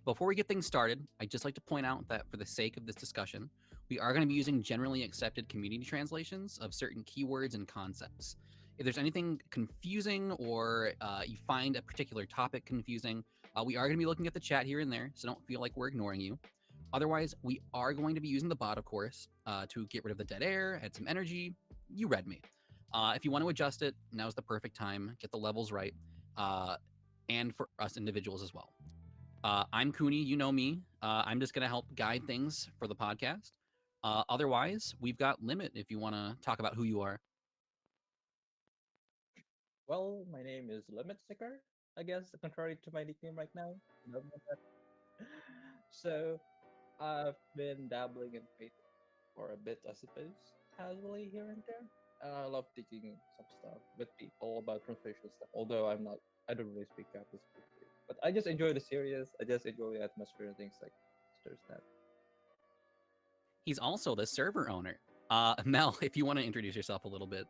Before we get things started, I'd just like to point out that for the sake of this discussion, we are going to be using generally accepted community translations of certain keywords and concepts. If there's anything confusing or you find a particular topic confusing, we are going to be looking at the chat here and there, so don't feel like we're ignoring you. Otherwise, we are going to be using the bot, of course, to get rid of the dead air, add some energy. You read me. If you want to adjust it, now's the perfect time. Get the levels right, and for us individuals as well. I'm Kuni, you know me. I'm just going to help guide things for the podcast. Otherwise, we've got Limit if you want to talk about who you are. Well, my name is Limit Sticker, I guess, contrary to my nickname right now. No, no, no. So, I've been dabbling in faith for a bit, I suppose, casually here and there. I love teaching some stuff with people about translation stuff, although I don't really speak Japanese. But I just enjoy the series, I just enjoy the atmosphere and things like there's that. He's also the server owner. Mel, if you want to introduce yourself a little bit.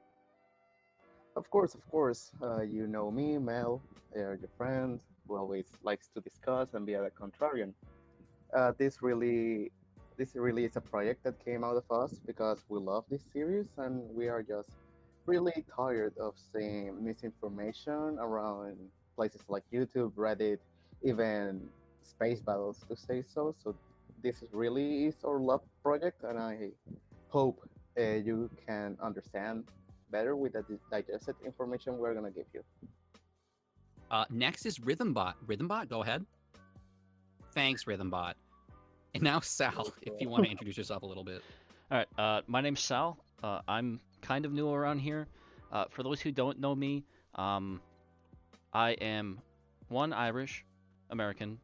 Of course, of course. You know me, Mel, your friend, who always likes to discuss and be a contrarian. Uh, this really, this really is a project that came out of us because we love this series and we are just really tired of seeing misinformation around places like YouTube, Reddit, even space battles, to say so. So this is really is our love project, and I hope you can understand better with the digested information we're gonna give you. Next is Rhythmbot. Rhythmbot, go ahead. Thanks, Rhythmbot. And now Sal, if you want to introduce yourself a little bit. All right, my name's Sal. I'm kind of new around here. For those who don't know me, I am one, Irish American,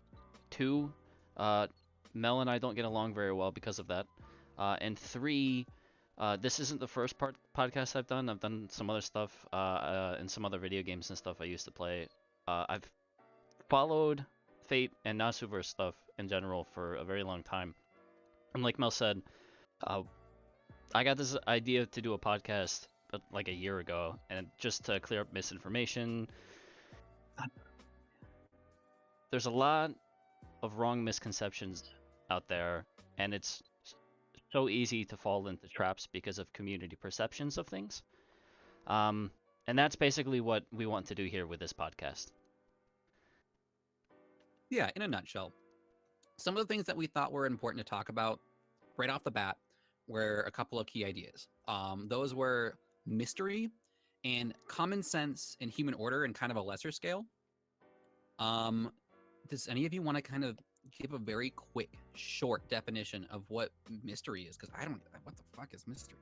two, Mel and I don't get along very well because of that, and three, this isn't the first podcast I've done. I've done some other stuff and some other video games and stuff I used to play. I've followed Fate and Nasuverse stuff in general for a very long time. And like Mel said, I got this idea to do a podcast like a year ago, and just to clear up misinformation. There's a lot of wrong misconceptions out there, and it's so easy to fall into traps because of community perceptions of things. And that's basically what we want to do here with this podcast. Yeah, in a nutshell. Some of the things that we thought were important to talk about right off the bat were a couple of key ideas. Those were mystery and common sense and human order in kind of a lesser scale. Does any of you want to kind of give a very quick, short definition of what mystery is? Because I don't. What the fuck is mystery?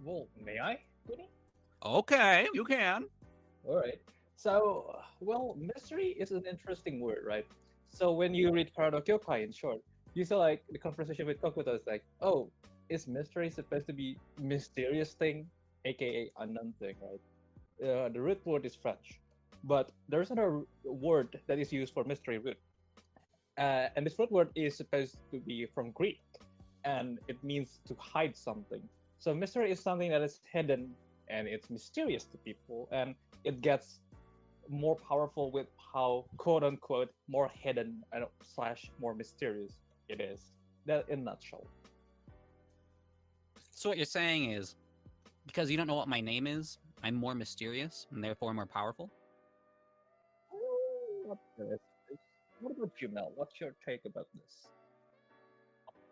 Well, may I, Winnie? Okay, you can. All right. So, well, mystery is an interesting word, right? So when you read Kyokai in short, you see like the conversation with Kokuto is like, oh, is mystery supposed to be mysterious thing, aka unknown thing, right? The root word is French, but there's another word that is used for mystery root, and this root word is supposed to be from Greek, and it means to hide something. So mystery is something that is hidden and it's mysterious to people, and it gets more powerful with how quote unquote more hidden and slash more mysterious it is. That in a nutshell. So what you're saying is, because you don't know what my name is, I'm more mysterious and therefore more powerful? What about you, Mel? What's your take about this?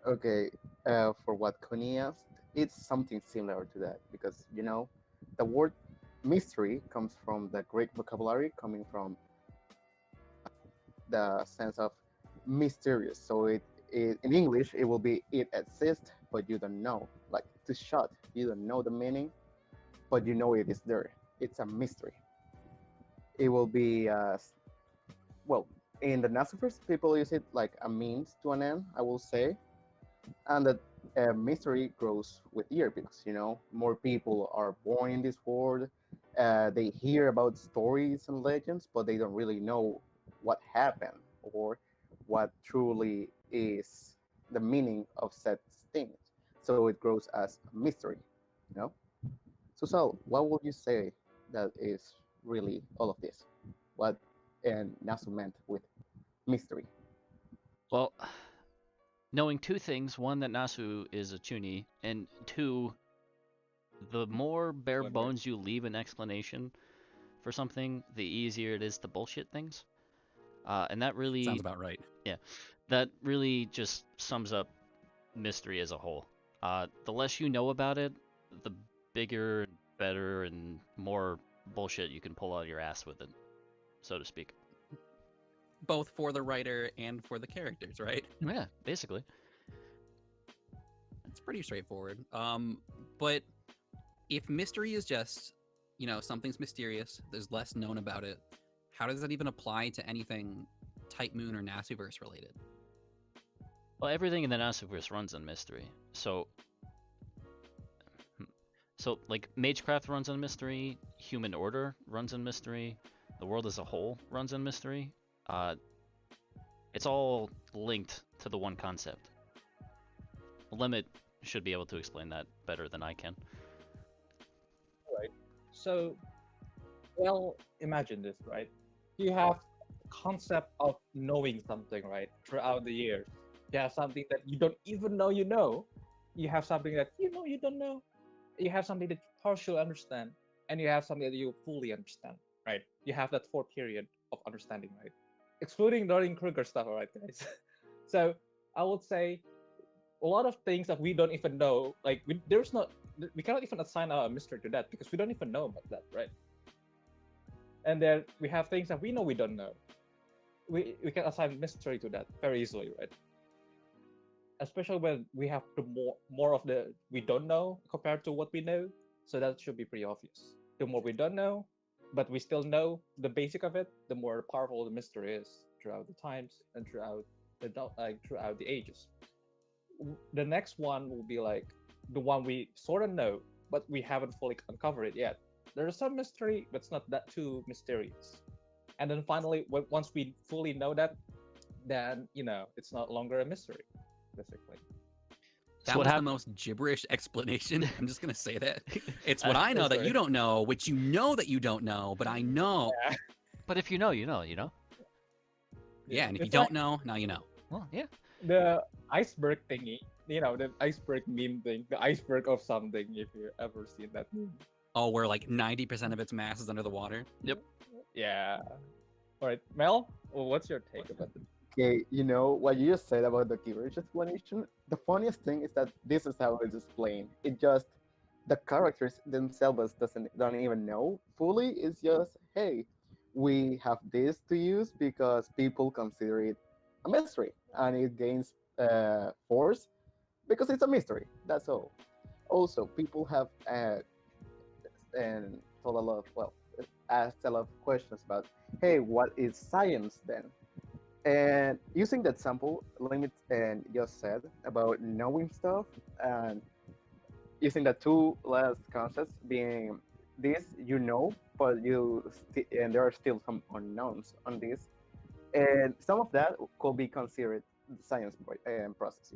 Okay, for what Kuni asked, it's something similar to that because the word mystery comes from the Greek vocabulary, coming from the sense of mysterious. So it in English it will be it exists, but you don't know. Like to shut, you don't know the meaning, but you know it is there. It's a mystery. It will be well in the Nasuverse, people use it like a means to an end, I will say, and that mystery grows with year because more people are born in this world. They hear about stories and legends, but they don't really know what happened or what truly is the meaning of said things. So it grows as a mystery, you know. So Sal, what would you say that is really all of this? What and Nasu meant with mystery? Well, knowing two things: one, that Nasu is a Chuni, and two, the more bare Wonder. bones you leave an explanation for something, the easier it is to bullshit things. And that Sounds really, about right. that really just sums up mystery as a whole. The less you know about it, the bigger, better, and more bullshit you can pull out of your ass with it, so to speak. Both for the writer and for the characters, right? Yeah, basically. It's pretty straightforward. But if mystery is just, something's mysterious, there's less known about it, how does that even apply to anything Type Moon or Nasuverse related? Well, everything in the Nasuverse runs on mystery. So like Magecraft runs on mystery, Human Order runs on mystery, the world as a whole runs on mystery. It's all linked to the one concept. Limit should be able to explain that better than I can. So, well, imagine this, right? You have concept of knowing something, right? Throughout the years, you have something that you don't even know you know. You have something that you know you don't know. You have something that you partially understand, and you have something that you fully understand, right? You have that 4 period of understanding, right? Excluding Darling Kruger stuff, all right, guys. So I would say a lot of things that we don't even know, like we cannot even assign a mystery to that because we don't even know about that, right? And then we have things that we know we don't know. We can assign mystery to that very easily, right? Especially when we have the more of the we don't know compared to what we know. So that should be pretty obvious. The more we don't know, but we still know the basic of it, the more powerful the mystery is throughout the times and throughout the ages. The next one will be like the one we sort of know, but we haven't fully uncovered it yet. There's some mystery, but it's not that too mysterious. And then finally, once we fully know that, then it's no longer a mystery, basically. That So what was the happened? most gibberish explanation. I'm just gonna say that. It's Uh, what I know that Sorry. you don't know, which you know that you don't know, but I know. Yeah, but if you know, you know, you know. Yeah, and if you it's like don't know, now you know. Well, yeah. the iceberg thingy. The iceberg meme thing, the iceberg of something. If you ever seen that meme. Oh, where like 90% of its mass is under the water. Yeah. All right, Mel. Well, what's your take about this? Okay, what you just said about the gibberish explanation. The funniest thing is that this is how it's explained. It just the characters themselves don't even know fully. It's just, hey, we have this to use because people consider it a mystery, and it gains force because it's a mystery. That's all. Also, people have and told a lot of, asked a lot of questions about, hey, what is science then? And using that sample limit and just said about knowing stuff, and using the two last concepts being this, but and there are still some unknowns on this, and some of that could be considered the science process,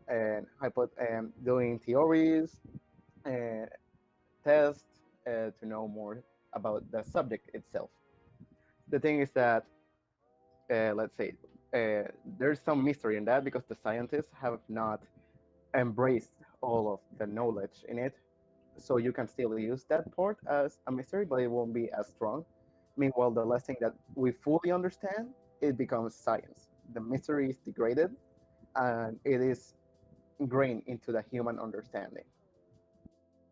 and doing theories and tests to know more about the subject itself. The thing is that, let's say, there's some mystery in that because the scientists have not embraced all of the knowledge in it. So you can still use that part as a mystery, but it won't be as strong. Meanwhile, the less thing that we fully understand, it becomes science. The mystery is degraded and it is ingrained into the human understanding.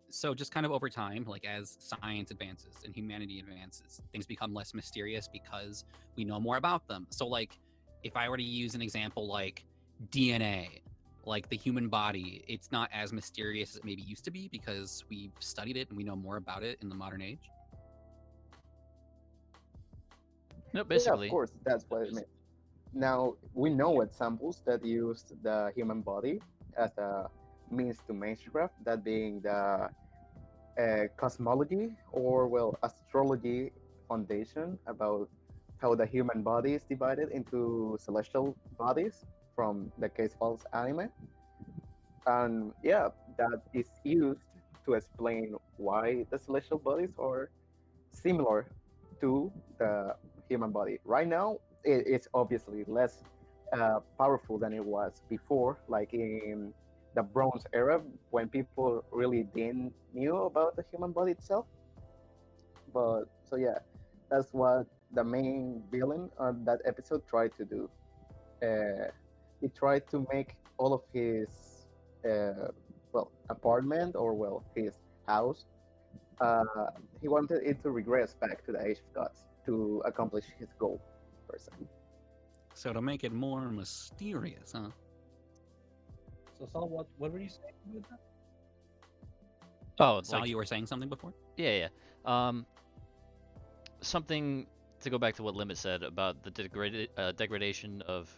So just kind of over time, like as science advances and humanity advances, things become less mysterious because we know more about them. So like if I were to use an example like DNA, like the human body, it's not as mysterious as it maybe used to be because we've studied it and we know more about it in the modern age. No, Yeah, of basically. course, that's what it means. Now, we know examples that use the human body as a means to Magecraft, that being the cosmology or, well, astrology foundation about how the human body is divided into celestial bodies from the Case Files anime. And yeah, that is used to explain why the celestial bodies are similar to the human body. Right now, it's obviously less powerful than it was before, like in the Bronze Era, when people really didn't knew about the human body itself. But so yeah, that's what the main villain on that episode tried to do. He tried to make all of his apartment, or his house. Uh, he wanted it to regress back to the Age of Gods to accomplish his goal, per se. So to make it more mysterious, huh? So Sal, what were you saying with that? Oh, Sal, like you were saying something before? yeah. Something to go back to what Limit said about the degradation of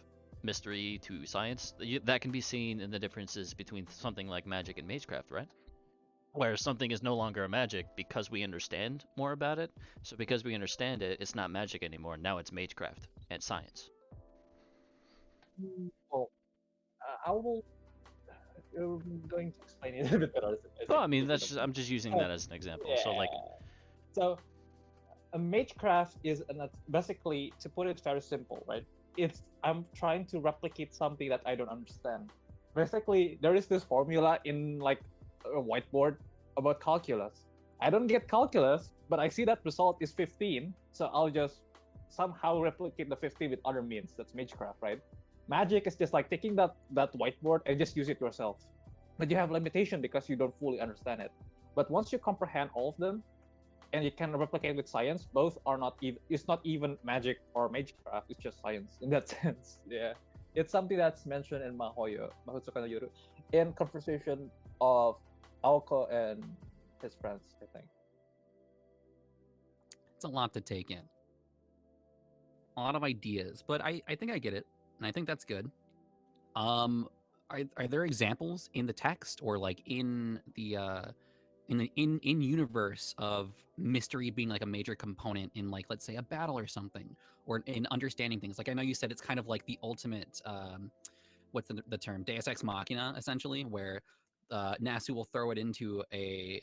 mystery to science. That can be seen in the differences between something like magic and magecraft, right? Where something is no longer a magic because we understand more about it. So because we understand it, it's not magic anymore. Now it's magecraft and science. Well, I will. I'm going to explain it a bit better as Well, I I mean, keep it up. I'm just using Oh, that as an example. So yeah. like, So a magecraft is basically, to put it very simple, right? It's I'm trying to replicate something that I don't understand. Basically, there is this formula in like a whiteboard about calculus. I don't get calculus, but I see that result is 15, so I'll just somehow replicate the 15 with other means. That's magecraft, right? Magic is just like taking that whiteboard and just use it yourself. But you have limitation because you don't fully understand it. But once you comprehend all of them, and you can replicate with science, both are not even, it's not even magic or magecraft, it's just science in that sense. Yeah, it's something that's mentioned in Mahotsuka no Yoru, in conversation of Aoko and his friends, I think. It's a lot to take in. A lot of ideas, but I think I get it, and I think that's good. Um, are there examples in the text or like in the in universe of mystery being like a major component in, like, let's say a battle or something, or in understanding things? Like, I know you said it's kind of like the ultimate what's the term, Deus Ex Machina, essentially, where Nasu will throw it into a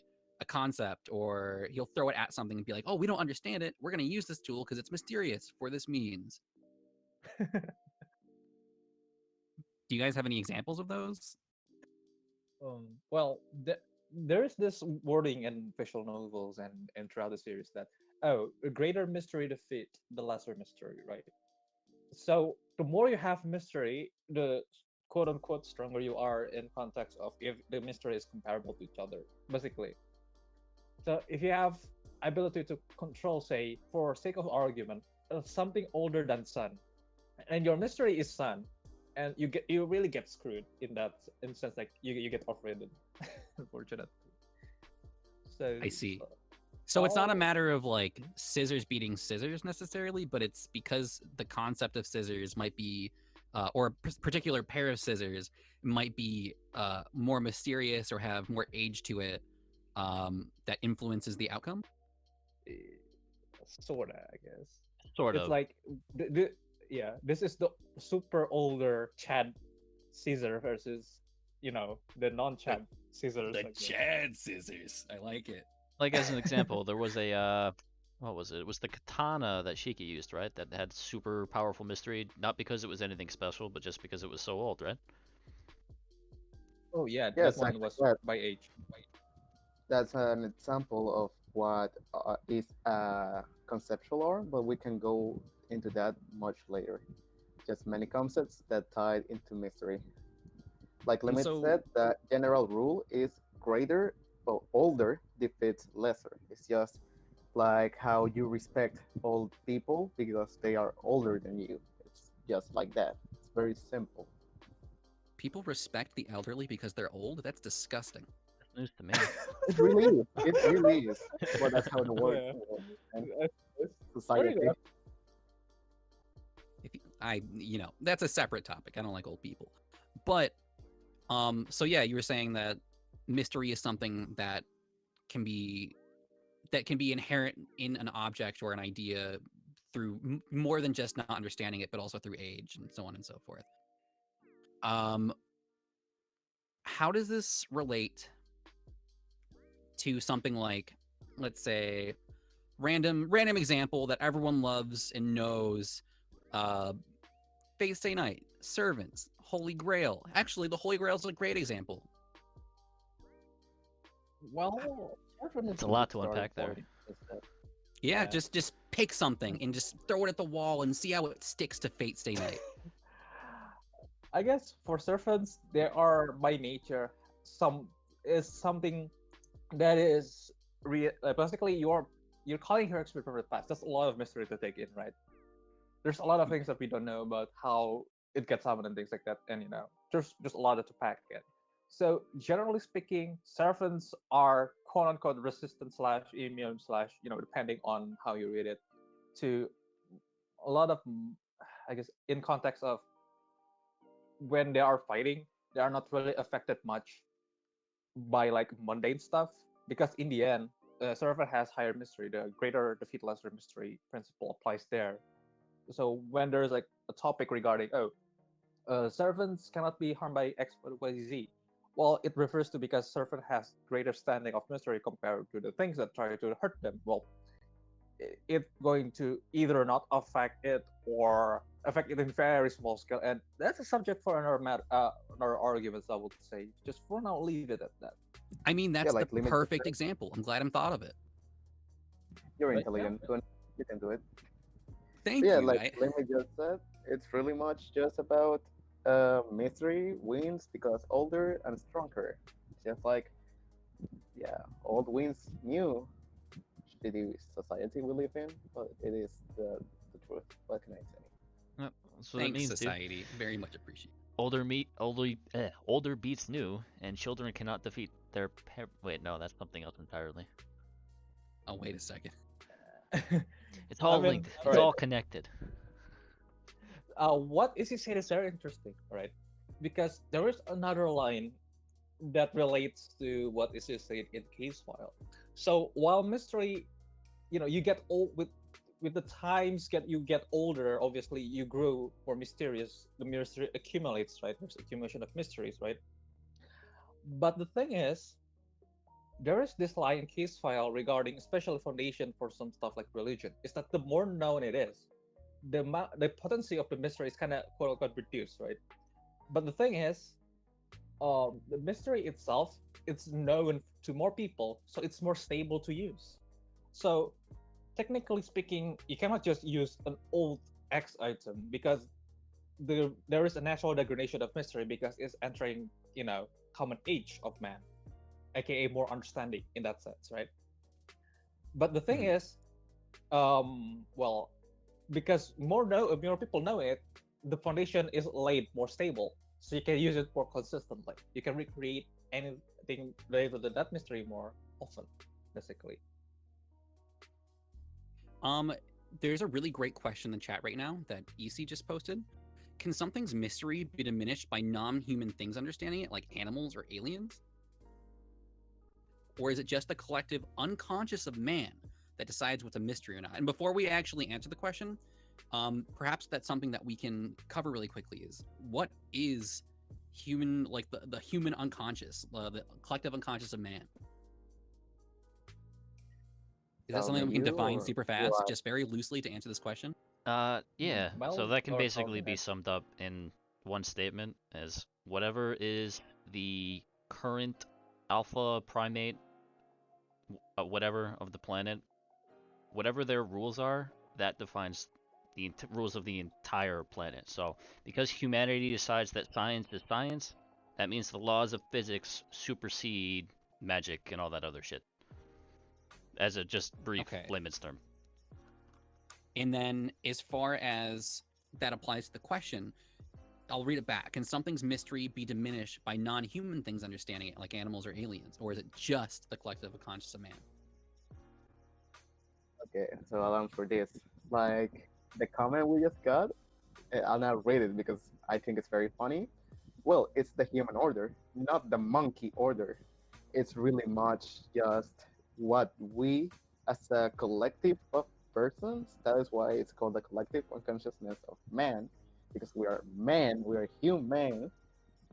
concept, or he'll throw it at something and be like, oh, we don't understand it, we're going to use this tool because it's mysterious for this means. Do you guys have any examples of those? Well, there's this wording in visual novels and throughout the series that, oh, a greater mystery defeat the lesser mystery, right? So the more you have mystery, the quote unquote stronger you are in context of if the mystery is comparable to each other, basically. So if you have ability to control, say, for sake of argument, something older than sun, and your mystery is sun, and you really get screwed in that instance, like you get offended, unfortunately. So, I see. so So it's not a all matter of like scissors beating scissors necessarily, but it's because the concept of scissors might be, or a particular pair of scissors might be more mysterious or have more age to it, that influences the outcome. sorta, I guess. sort It's of. like yeah, this is the super older Chad Caesar versus the The, non-Chad Caesars the like that. Chad scissors. I like it. Like as an example, there was a what was it? It was the katana that Shiki used, right? That had super powerful mystery, not because it was anything special, but just because it was so old, right? Oh yeah, that Yes, one actually, was by age. that's an example of what is conceptual art, but we can go into that much later. Just many concepts that tied into mystery. Like And Limit so said, the general rule is greater or older defeats lesser. It's just like how you respect old people because they are older than you. It's just like that. It's very simple. people respect the elderly because they're old. That's disgusting. That's news to me. It really is. It really is. But that's how the world Yeah, and it's very society. good. If that's a separate topic. I don't like old people, but so yeah, you were saying that mystery is something can be that can be inherent in an object or an idea through more than just not understanding it, but also through age and so on and so forth. Um, how does this relate to something like, let's say, random example that everyone loves and knows, uh, Fate Stay Night, Servants, Holy Grail. Actually, the Holy Grail is a great example. Well, Servant is It's a a lot good to starting unpack there. point. Is that, Yeah, yeah. just pick something and just throw it at the wall and see how it sticks to Fate Stay Night. I guess for servants, they are by nature some is something that is basically you're calling her expert from the past. That's a lot of mystery to take in, right? There's a lot of things that we don't know about how it gets summoned and things like that, and there's just a lot to pack in. So generally speaking, servants are quote unquote resistant slash immune slash depending on how you read it to a lot of I guess in context of when they are fighting, they are not really affected much by like mundane stuff because in the end, servant has higher mystery. The greater defeat, lesser mystery principle applies there. So when there's like a topic regarding servants cannot be harmed by X, Y, Z. Well, it refers to because servant has greater standing of mystery compared to the things that try to hurt them. Well, it's going to either not affect it or affect it in very small scale, and that's a subject for another arguments. I would say just for now, leave it at that. I mean, Yeah, that's the like limit perfect yourself. example. I'm glad I'm thought of it. You're But yeah, intelligent. You can do it. But Thank yeah, you. like Lemmy just said, it's really much just about mystery wins because older and stronger. Just like, yeah, old wins new shitty society we live in, but it is the truth. What can I say? Yep. That's what it Thanks, means, dude. society. Very much appreciate. Older beats new, and children cannot defeat their Wait, no, that's something else entirely. Oh, wait a second. It's I all mean, linked. all It's right. all connected. What is he saying is very interesting, right? Because there is another line that relates to what is he saying in case file. So while mystery, you get old with the times you get older. Obviously, you grow more mysterious. The mystery accumulates, right? There's accumulation of mysteries, right? But the thing is, there is this line in case file regarding special foundation for some stuff like religion. Is that the more known it is, the potency of the mystery is kind of quote unquote reduced, right? But the thing is, the mystery itself it's known to more people, so it's more stable to use. So technically speaking, you cannot just use an old X item because there is a natural degradation of mystery because it's entering common age of man, aka more understanding in that sense, right? But the thing Mhm. is, well, because more people know it, the foundation is laid more stable, so you can use it more consistently. You can recreate anything related to that mystery more often, basically. Um, there's a really great question in the chat right now that EC just posted. Can something's mystery be diminished by non-human things understanding it, like animals or aliens? Or is it just the collective unconscious of man that decides what's a mystery or not? And before we actually answer the question, perhaps that's something that we can cover really quickly is what is human, like the human unconscious, the collective unconscious of man? Is that Tell something me that we can you define or super will fast, I? just very loosely to answer this question? Yeah. So Well, that can or oh, basically go be ahead. summed up in one statement as whatever is the current alpha primate, whatever of the planet, whatever their rules are, that defines the rules of the entire planet. So because humanity decides that science is science, that means the laws of physics supersede magic and all that other shit. As a just brief Okay. layman's term. And then as far as that applies to the question, I'll read it back. Can something's mystery be diminished by non-human things understanding it, like animals or aliens? Or is it just the collective conscious of man? Okay, so I'll answer this. Like the comment we just got, I'll not read it because I think it's very funny. Well, it's the human order, not the monkey order. It's really much just what we as a collective of persons, that is why it's called the collective unconsciousness of man, because we are man, we are human,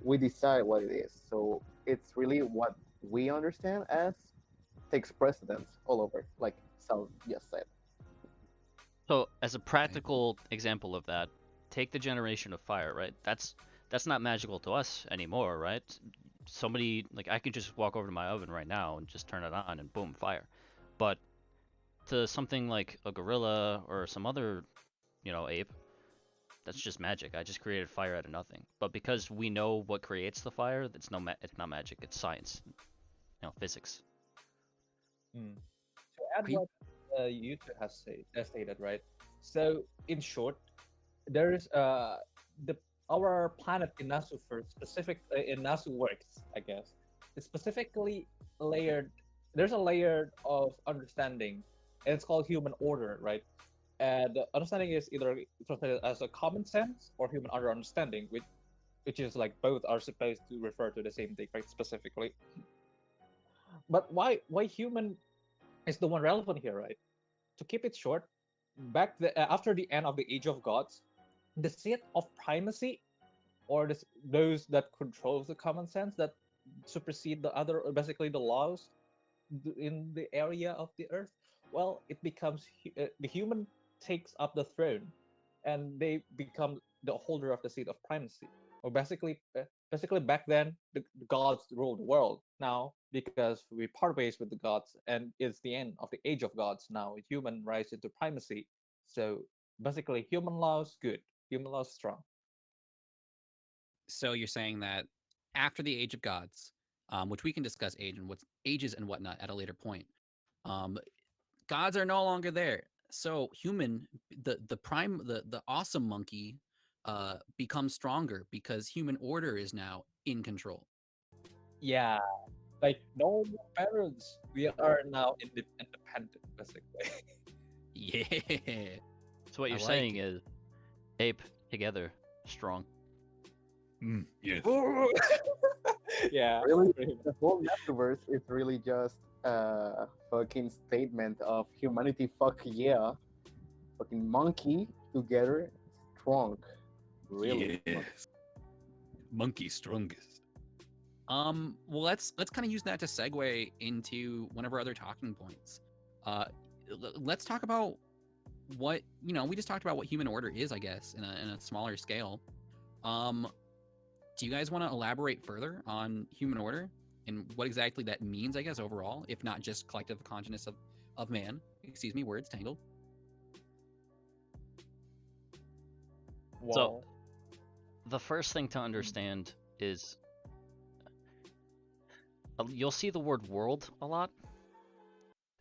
we decide what it is. So it's really what we understand as takes precedence all over, like Sal just said. So, as a practical example of that, take the generation of fire, right? That's not magical to us anymore, right? Somebody like I could just walk over to my oven right now and just turn it on and boom, fire. But to something like a gorilla or some other, ape, that's just magic. I just created fire out of nothing. But because we know what creates the fire, it's not magic. It's science, physics. Mm. To add Are you what you two has stated, right? So, in short, there's the our planet in Nasu for specific in Nasu works, I guess. It's specifically layered. There's a layer of understanding, and it's called human order, right? And the understanding is either translated as a common sense or human under understanding, which is like both are supposed to refer to the same thing, right? Specifically, but why human is the one relevant here, right? To keep it short, after the end of the Age of Gods, the seat of primacy, or those that controls the common sense that supersede the other, or basically the laws in the area of the earth, well, it becomes the human takes up the throne, and they become the holder of the seat of primacy. Or basically back then the gods ruled the world. Now, because we part ways with the gods and it's the end of the age of gods, now human rise into primacy. So basically, human laws good, human laws strong. So you're saying that after the Age of Gods, which we can discuss what's ages and whatnot at a later point, um, gods are no longer there. So human, the awesome monkey, becomes stronger because human order is now in control. Yeah, like no more parents. We are now independent, basically. Yeah, So what I you're like saying it. is ape together, strong. Yes. Yeah. Really, the whole metaverse is really just a fucking statement of humanity. Fuck yeah, fucking monkey together, strong, really. Yes. Monkey strongest. Well, let's kind of use that to segue into one of our other talking points. Uh, let's talk about what we just talked about what human order is, I guess, in a smaller scale. Um, do you guys want to elaborate further on human order and what exactly that means, I guess, overall, if not just collective consciousness of man? Excuse me, words tangled. So Well, the first thing to understand is you'll see the word world a lot,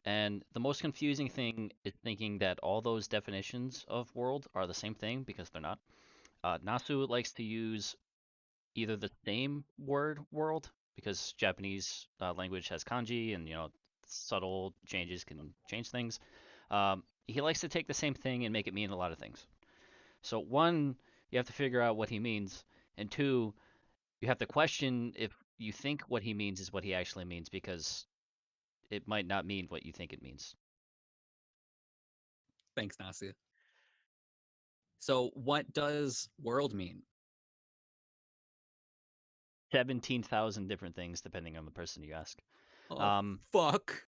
and the most confusing thing is thinking that all those definitions of world are the same thing because they're not. Nasu likes to use either the same word world because Japanese language has kanji and subtle changes can change things. He likes to take the same thing and make it mean a lot of things. So one, you have to figure out what he means, and two, you have to question if you think what he means is what he actually means because it might not mean what you think it means. Thanks, Nasu. So, what does world mean? 17,000 different things depending on the person you ask. Oh, Um, fuck.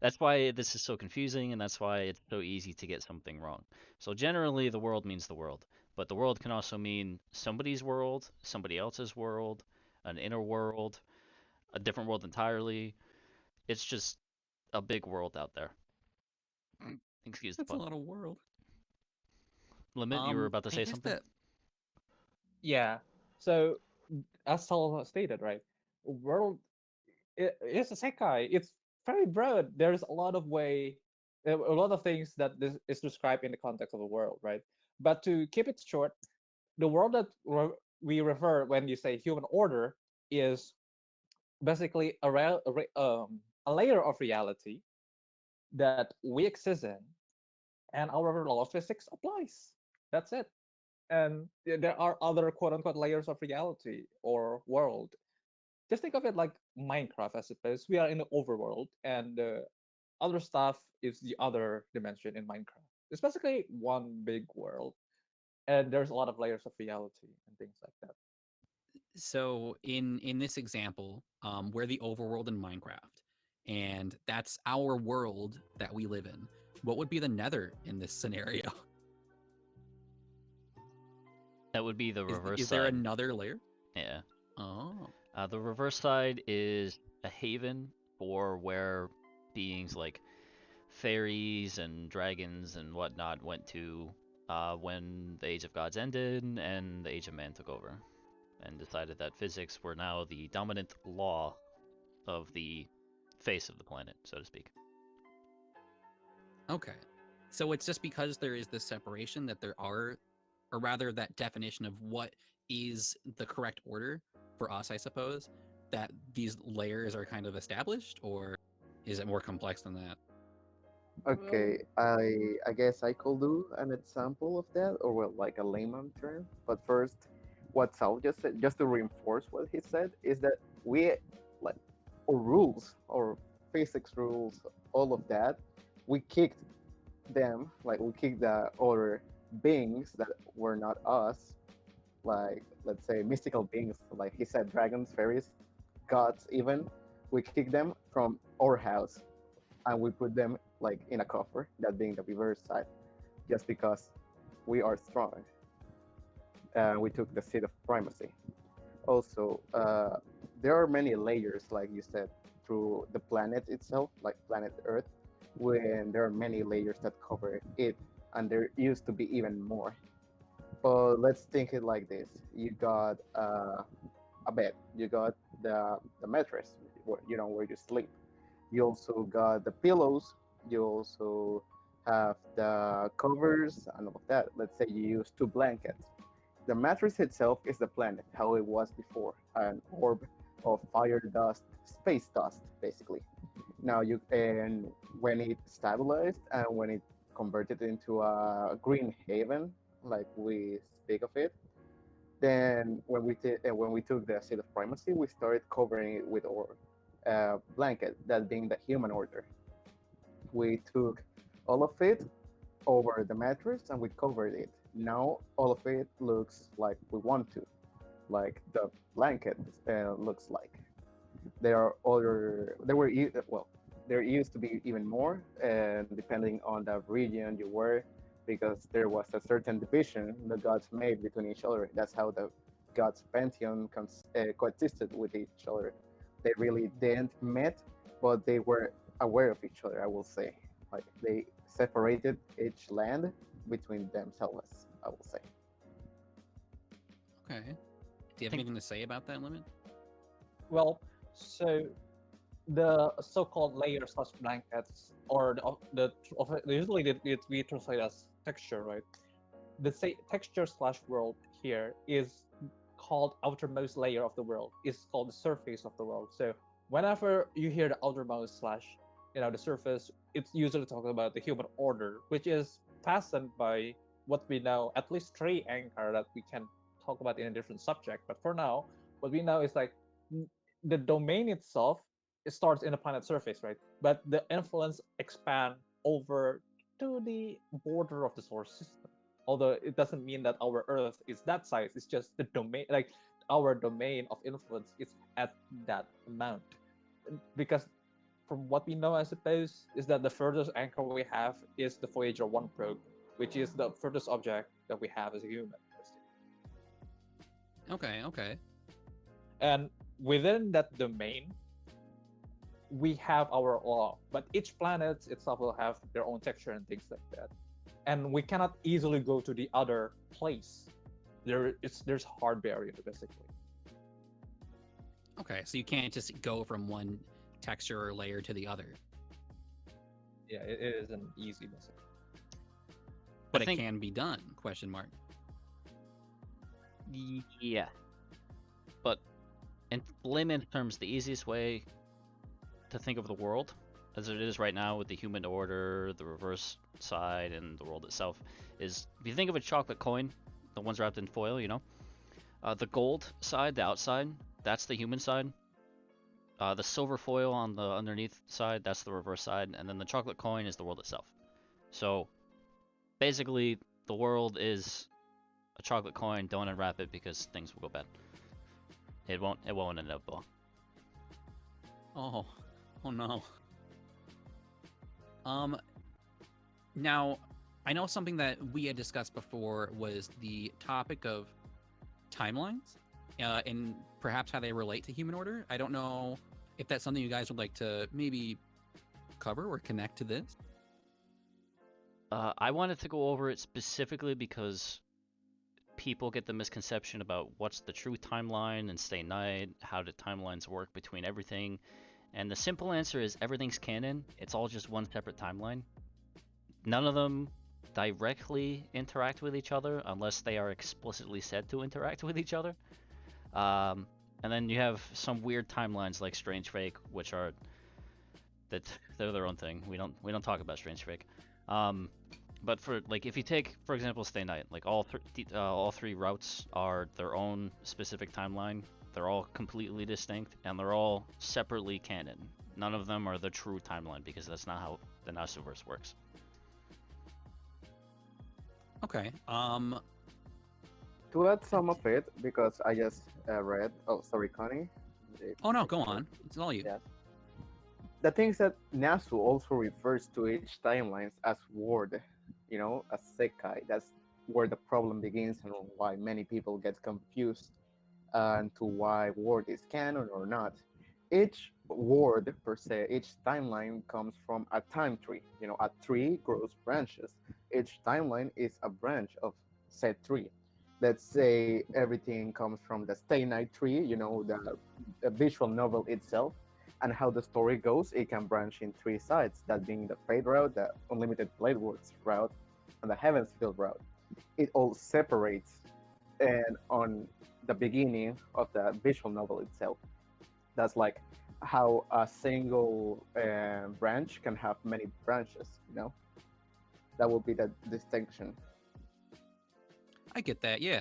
that's why this is so confusing, and that's why it's so easy to get something wrong. So generally, the world means the world, but the world can also mean somebody's world, somebody else's world, an inner world, a different world entirely. It's just a big world out there. Excuse the That's a pun. lot of world. Limit, you were about to I say guess something? that yeah. So as Saul stated, right? World it's a sekai. It's very broad. There's a lot of a lot of things that this is described in the context of the world, right? But to keep it short, the world that we refer when you say human order is basically a layer of reality that we exist in, and our law of physics applies. That's it. And there are other quote unquote layers of reality or world. Just think of it like Minecraft, I suppose. We are in the overworld, and the other stuff is the other dimension in Minecraft. It's basically one big world, and there's a lot of layers of reality and things like that. so in this example, we're the overworld in Minecraft, and that's our world that we live in. What would be the nether in this scenario? That would be the reverse Is side. there another layer? Yeah. Oh. The reverse side is a haven for where beings like fairies and dragons and whatnot went to when the Age of Gods ended and the Age of Man took over, and decided that physics were now the dominant law of the face of the planet, so to speak. Okay. So it's just because there is this separation that there are, or rather that definition of what is the correct order for us, I suppose, that these layers are kind of established, or is it more complex than that? Okay, I guess I could do an example of that, or well, like a layman term. But first, what Sal just said, just to reinforce what he said, is that we like our rules, our physics rules, all of that, we kicked them, like we kicked the other beings that were not us, like let's say mystical beings, like he said, dragons, fairies, gods, even. We kicked them from our house and we put them like in a coffer, that being the reverse side, just because we are strong. We took the seat of primacy. Also, there are many layers, like you said, through the planet itself, like planet Earth, when there are many layers that cover it, and there used to be even more. But let's think it like this: you got a bed, you got the mattress, where you sleep. You also got the pillows. You also have the covers and all of that. Let's say you use two blankets. The mattress itself is the planet, how it was before, an orb of fire dust, space dust, basically. Now you and when it stabilized and when it converted into a green haven, like we speak of it, then when we took the seat of primacy, we started covering it with our blanket, that being the human order. We took all of it over the mattress and we covered it. Now all of it looks like we want to, like the blanket looks like. There are other, there were, well, there used to be even more, and depending on the region you were, because there was a certain division the gods made between each other. That's how the gods' pantheon coexisted with each other. They really didn't met, but they were aware of each other. I will say, like they separated each land between themselves. I will say. Okay. Do you have Think- anything to say about that limit? Well, so the so-called layers slash blankets, or usually we translate as texture, right? The say texture slash world here is called outermost layer of the world. It's called the surface of the world. So whenever you hear the outermost slash, the surface, it's usually talking about the human order, which is fastened by what we know, at least three anchor that we can talk about in a different subject. But for now, what we know is like the domain itself, it starts in the planet surface, right? But the influence expand over to the border of the solar system. Although it doesn't mean that our Earth is that size. It's just the domain, like our domain of influence is at that amount. Because from what we know, I suppose, is that the furthest anchor we have is the Voyager 1 probe, which is the furthest object that we have as a human. Okay. And within that domain, we have our law, but each planet itself will have their own texture and things like that. And we cannot easily go to the other place. There's hard barrier basically. Okay, so you can't just go from one texture or layer to the other, Yeah, it is an easy message. but I think- it can be done? Question mark. Yeah. But in layman terms, the easiest way to think of the world, as it is right now with the human order, the reverse side, and the world itself, is if you think of a chocolate coin, the ones wrapped in foil, the gold side, the outside, that's the human side. The silver foil on the underneath side, that's the reverse side, and then the chocolate coin is the world itself. So basically, the world is a chocolate coin. Don't unwrap it because things will go bad. It won't end up well. Oh no. Um, Now, I know something that we had discussed before was the topic of timelines and perhaps how they relate to human order. I don't know if that's something you guys would like to maybe cover or connect to this. I wanted to go over it specifically because people get the misconception about what's the true timeline and stay night, how do timelines work between everything. And the simple answer is everything's canon. It's all just one separate timeline. None of them directly interact with each other unless they are explicitly said to interact with each other. And then you have some weird timelines like Strange Fake, which are that they're their own thing. We don't talk about Strange Fake. But for like if you take for example Stay Night, like all three routes are their own specific timeline. They're all completely distinct and they're all separately canon. None of them are the true timeline because that's not how the Nasuverse works. Okay. To add some of it, because I just read. Oh, sorry, Connie. Oh no, go on. It's all you. Yes. The thing is that Nasu also refers to each timelines as word, as sekai. That's where the problem begins and why many people get confused and to why word is canon or not. Each word per se, each timeline comes from a time tree. A tree grows branches. Each timeline is a branch of said tree. Let's say everything comes from the Stay Night tree, the visual novel itself, and how the story goes. It can branch in three sides, that being the Fate route, the Unlimited Blade Works route, and the Heaven's Field route. It all separates and on the beginning of the visual novel itself. That's like how a single branch can have many branches. That would be the distinction. I get that. Yeah.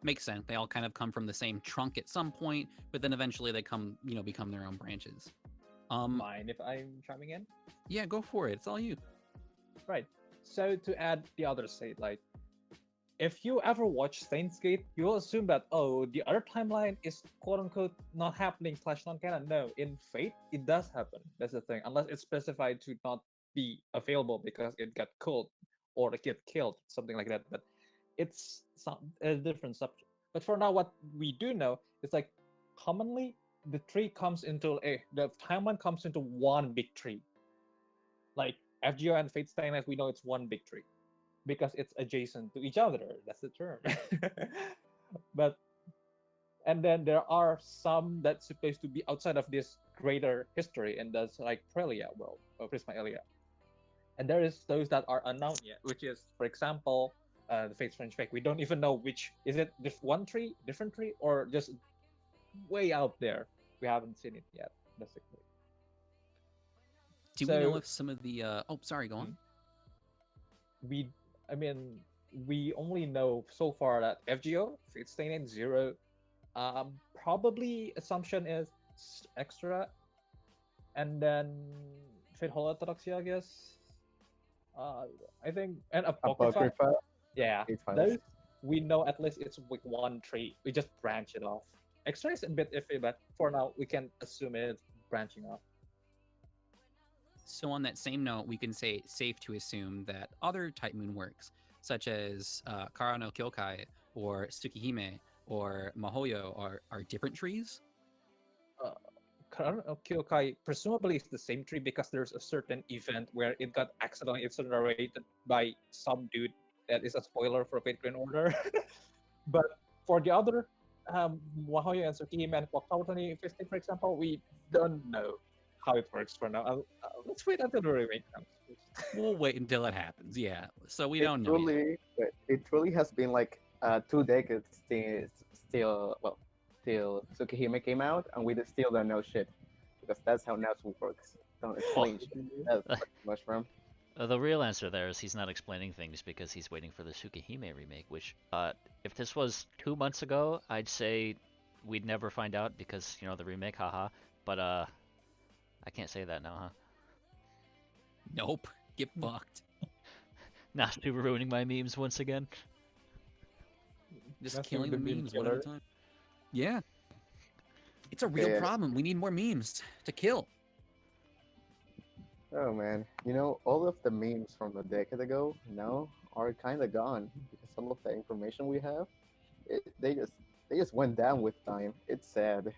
Makes sense. They all kind of come from the same trunk at some point, but then eventually they become their own branches. Mind if I'm chiming in? Yeah, go for it. It's all you. Right. So to add the other side, like if you ever watch Saints Gate, you'll assume that the other timeline is quote unquote not happening / non-canon. No, in Fate it does happen. That's the thing. Unless it's specified to not be available because it got killed or it get killed, something like that. But it's a different subject. But for now, what we do know is like commonly the the timeline comes into one big tree. Like FGO and Fate Stay Night, we know it's one big tree because it's adjacent to each other. That's the term. But and then there are some that's supposed to be outside of this greater history, and that's like Prelia world or Prisma Elia. And there is those that are unknown yet, which is, for example, the Fate Strange Fake. We don't even know which is it. One tree, different tree, or just way out there. We haven't seen it yet, basically. Do we know if some of the oh, sorry, go on. we I mean we only know so far that FGO, Fate Stay Night Zero, probably assumption is extra, and then Fate Holotroxy, I guess. I think and Apocrypha. Apocrypha. Yeah, It's fine. those we know at least it's with one tree. We just branch it off. Extra is a bit iffy, but for now we can assume it's branching off. So on that same note, we can say it's safe to assume that other Type Moon works, such as Kara no Kyokai or Tsukihime or Mahoyo, are different trees. Kyokai presumably is the same tree because there's a certain event where it got accidentally incinerated by some dude that is a spoiler for Fate Grand Order. But for the other Mahoyo and Tsukihime and Clock Tower 2015, for example, we don't know how it works for now. Let's wait until the remake comes. We'll wait until it happens. Yeah. So we It don't know yet. truly has been like 2 decades till Tsukihime came out, and we still don't know shit because that's how Nasu works. Don't explain shit. That's pretty much from. The real answer there is he's not explaining things because he's waiting for the Tsukihime remake, which, if this was 2 months ago, I'd say we'd never find out because, the remake, haha. But, I can't say that now, huh? Nope. Get fucked. Not ruining my memes once again. Just That's killing the the meme memes one at a killer. time. Yeah. It's a real Yeah. problem. We need more memes to kill. Oh man, all of the memes from a decade ago now are kind of gone because all of the information we have, they just went down with time. It's sad.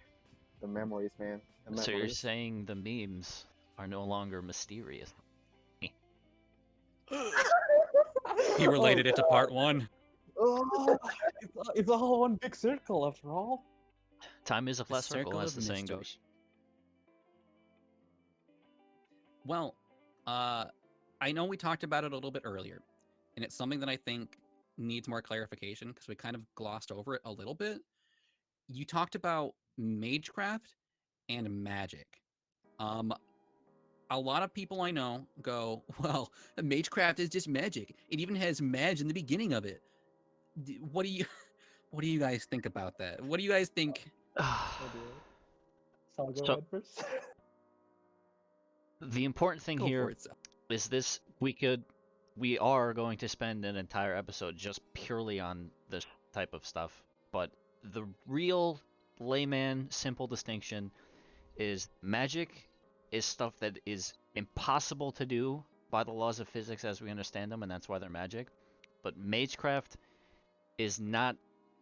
The memories, man. The So you're memories. saying the memes are no longer mysterious? He Oh related it to god. part one. Oh, it's all one big circle after all. Time is a The flat circle, circle as of the saying mystery. goes. Well, uh, I know we talked about it a little bit earlier, and it's something that I think needs more clarification because we kind of glossed over it a little bit. You talked about magecraft and magic. Um, a lot of people I know go, well, magecraft is just magic. It even has mage in the beginning of it. What do you, what do you guys think about that? What do you guys think? Oh dear. Sal, go So ahead first. the important thing Go for here it, Sal. is this: we are going to spend an entire episode just purely on this type of stuff. But the real layman simple distinction is magic is stuff that is impossible to do by the laws of physics as we understand them, and that's why they're magic. But magecraft is not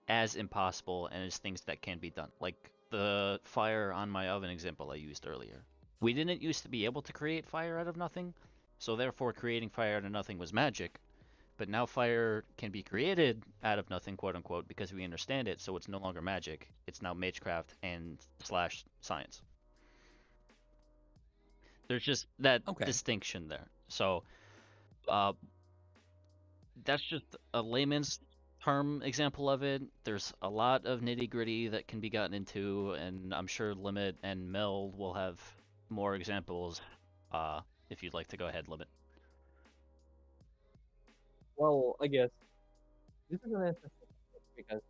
as impossible and is things that can be done. Like the fire on my oven example I used earlier. We didn't used to be able to create fire out of nothing, so therefore creating fire out of nothing was magic. But now fire can be created out of nothing, quote unquote, because we understand it, so it's no longer magic. It's now magecraft and slash science. There's just that Okay. distinction there. So uh, that's just a layman's term example of it. There's a lot of nitty gritty that can be gotten into, and I'm sure Limit and Mel will have more examples. If you'd like to go ahead, Limit. Well, I guess this is an interesting topic because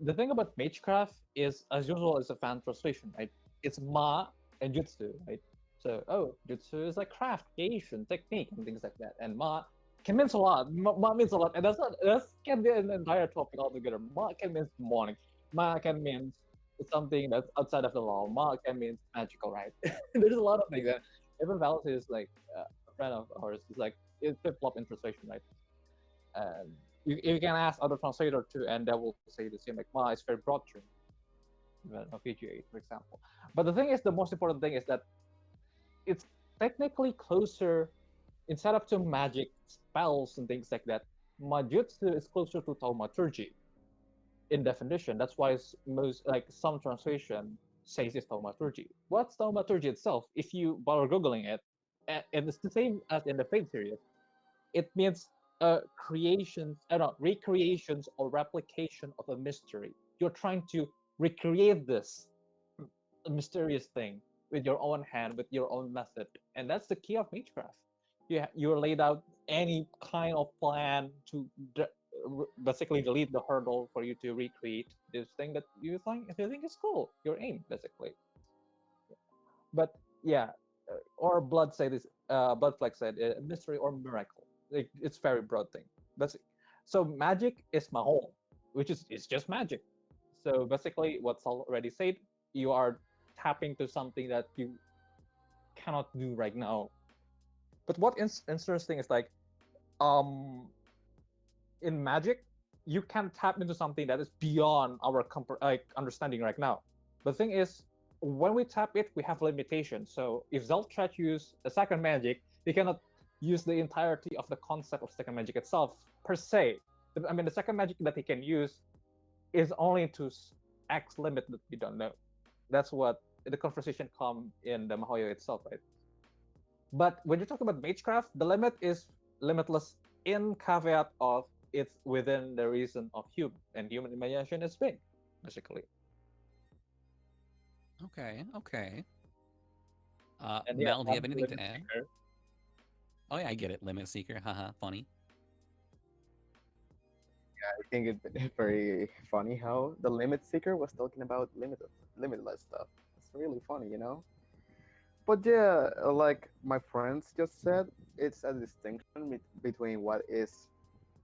the thing about magecraft is, as usual, it's a fan translation, right? It's ma and jutsu, right? So, oh, jutsu is like craft, creation, technique, and things like that. And ma can mean a lot. Ma means a lot, and that can be an entire topic altogether. Ma can mean demonic. Ma can mean something that's outside of the law. Ma can mean magical, right? There's a lot of things. And even Valis is like a friend of ours. Is like it's flip flop in translation, right? And you can ask other translator too, and they will say the same. Like, "Ma, it's very broad term, PGA, for example." But the thing is, the most important thing is that it's technically closer instead of to magic spells and things like that. Majutsu is closer to thaumaturgy in definition. That's why it's most like some translation says it's thaumaturgy. What's thaumaturgy itself? If you bother googling it, and it's the same as in the Fate series, it means creations, no, recreations or replication of a mystery. You're trying to recreate this mysterious thing with your own hand, with your own method, and that's the key of Magecraft. You're laid out any kind of plan to basically delete the hurdle for you to recreate this thing that you think is cool. Your aim, basically. But yeah, or blood said this. Blood flag said mystery or miracle. Like, it's very broad thing. But so magic is mahol, which is it's just magic. So basically, what's already said, you are tapping to something that you cannot do right now. But what is interesting is like um in magic, you can tap into something that is beyond our understanding right now. The thing is, when we tap it, we have limitations. So if Zeltrat use a second magic, he cannot use the entirety of the concept of second magic itself per se. I mean, the second magic that he can use is only to X limit that we don't know. That's what the conversation come in the Mahoyo itself, right? But when you talk about Magecraft, the limit is limitless in caveat of it's within the reason of human, and human imagination is big, basically. Okay. Okay. And yeah, Mel, do you have one anything limit to add? seeker. Oh yeah, I get it. Limit seeker. Haha. Funny. I think it's very funny how the limit seeker was talking about limitless stuff. It's really funny. But yeah, like my friends just said, it's a distinction between what is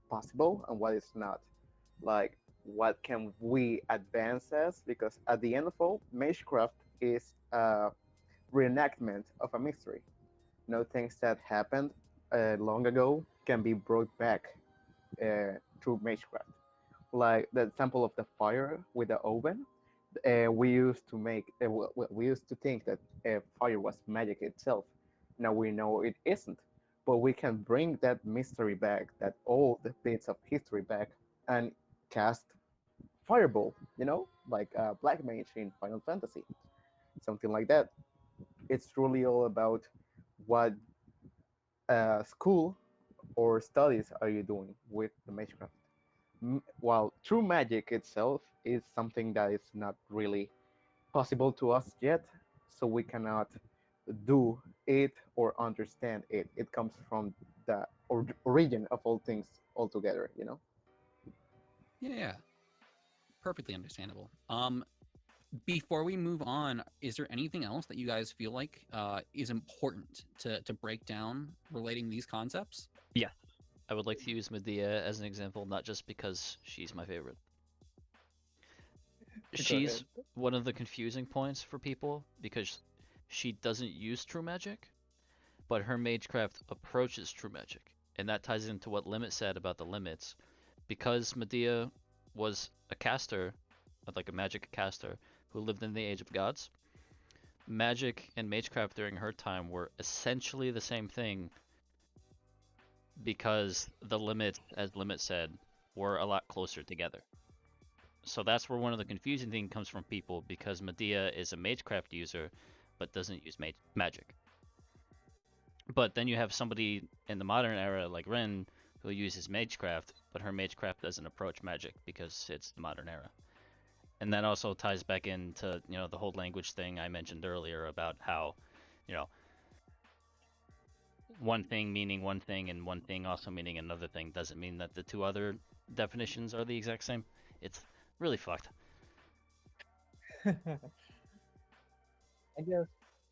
possible and what is not. Like, what can we advance as? Because at the end of all, Magecraft is a reenactment of a mystery. Things that happened long ago can be brought back through Magecraft. Like the example of the fire with the oven. We used to make, we used to think that fire was magic itself. Now we know it isn't, but we can bring that mystery back, that old bits of history back, and cast fireball. Like Black Mage in Final Fantasy, something like that. It's truly all about what school or studies are you doing with the Magecraft. While true magic itself is something that is not really possible to us yet, so we cannot do it or understand it. It comes from the origin of all things altogether. Yeah, perfectly understandable. Before we move on, is there anything else that you guys feel like is important to break down relating these concepts? Yeah, I would like to use Medea as an example, not just because she's my favorite. Go ahead. She's one of the confusing points for people because she doesn't use true magic, but her magecraft approaches true magic. And that ties into what Limit said about the limits. Because Medea was a caster, like a magic caster, who lived in the Age of Gods, magic and magecraft during her time were essentially the same thing because the limits, as Limit said, were a lot closer together. So that's where one of the confusing thing comes from people because Medea is a magecraft user but doesn't use magic. But then you have somebody in the modern era like Ren who uses magecraft, but her magecraft doesn't approach magic because it's the modern era. And that also ties back into, the whole language thing I mentioned earlier about how, you know, one thing meaning one thing and one thing also meaning another thing doesn't mean that the two other definitions are the exact same. It's really fucked. I guess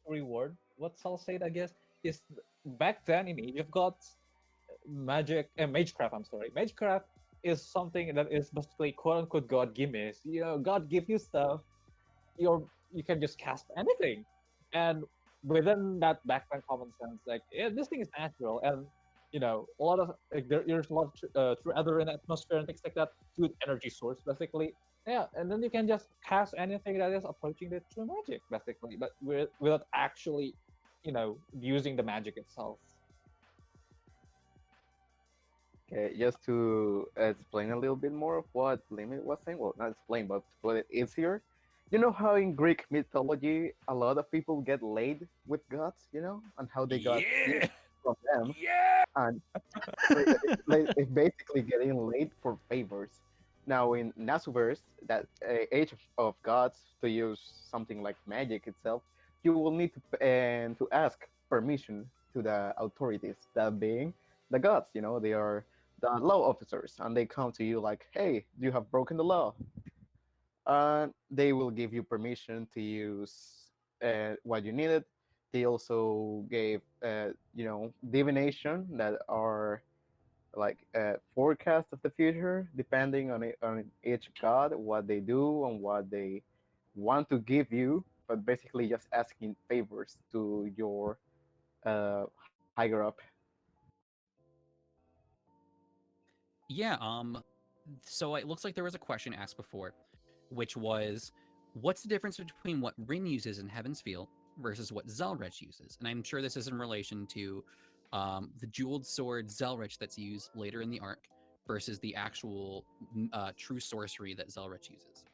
reward what Sal said, I guess, is back then in Age of Gods, magic and magecraft. I'm sorry, magecraft is something that is basically quote unquote God gimmies. God give you stuff. You can just cast anything, and within that background common sense, like this thing is natural, and a lot of like, there's a lot of through other in atmosphere and things like that, good energy source basically. Yeah, and then you can just cast anything that is approaching the true magic basically, but without actually, using the magic itself. Okay, just to explain a little bit more of what Limit was saying, well, not explain, but to put it easier. You know how in Greek mythology a lot of people get laid with gods, and how they got gifts Yeah, from them, yeah. and so it's basically getting laid for favors. Now in Nasuverse, that Age of Gods, to use something like magic itself, you will need to ask permission to the authorities, that being the gods. They are the law officers, and they come to you like, "Hey, you have broken the law," and they will give you permission to use what you needed. They also gave, divination that are like a forecast of the future, depending on each god, what they do and what they want to give you, but basically just asking favors to your higher up. Yeah, so it looks like there was a question asked before, which was, what's the difference between what Rin uses in Heaven's Feel versus what Zelrech uses? And I'm sure this is in relation to the jeweled sword Zelrech that's used later in the arc versus the actual true sorcery that Zelrech uses.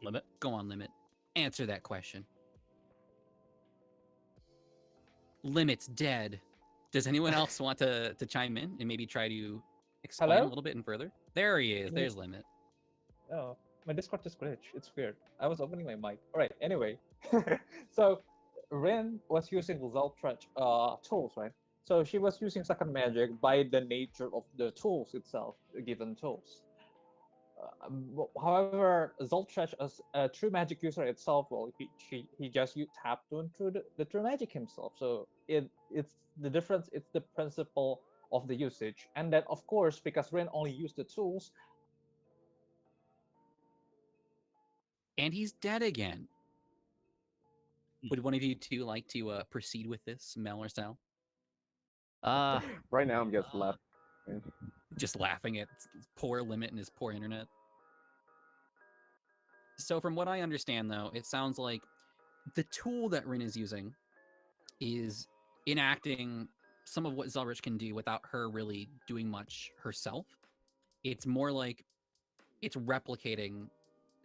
Limit. Go on, Limit. Answer that question. Limit's dead. Does anyone else want to chime in and maybe try to explain a Hello? little bit and further? There he is. Can you- There's Limit. Oh, my Discord just glitched. It's weird. I was opening my mic. All right. Anyway, so Ren was using Zeltrach tools, right? So she was using second magic by the nature of the tools itself, the given tools. However, Zoltrach as a true magic user itself, well, he just tapped into the true magic himself. So it's the difference. It's the principle of the usage, and then of course because Ren only used the tools. And he's dead again. Would one of you two like to proceed with this, Mel or Sal? Uh, Right now, I'm just laughing. Just laughing at poor Limit and his poor internet. So, from what I understand, though, it sounds like the tool that Rin is using is enacting some of what Zelrich can do without her really doing much herself. It's more like it's replicating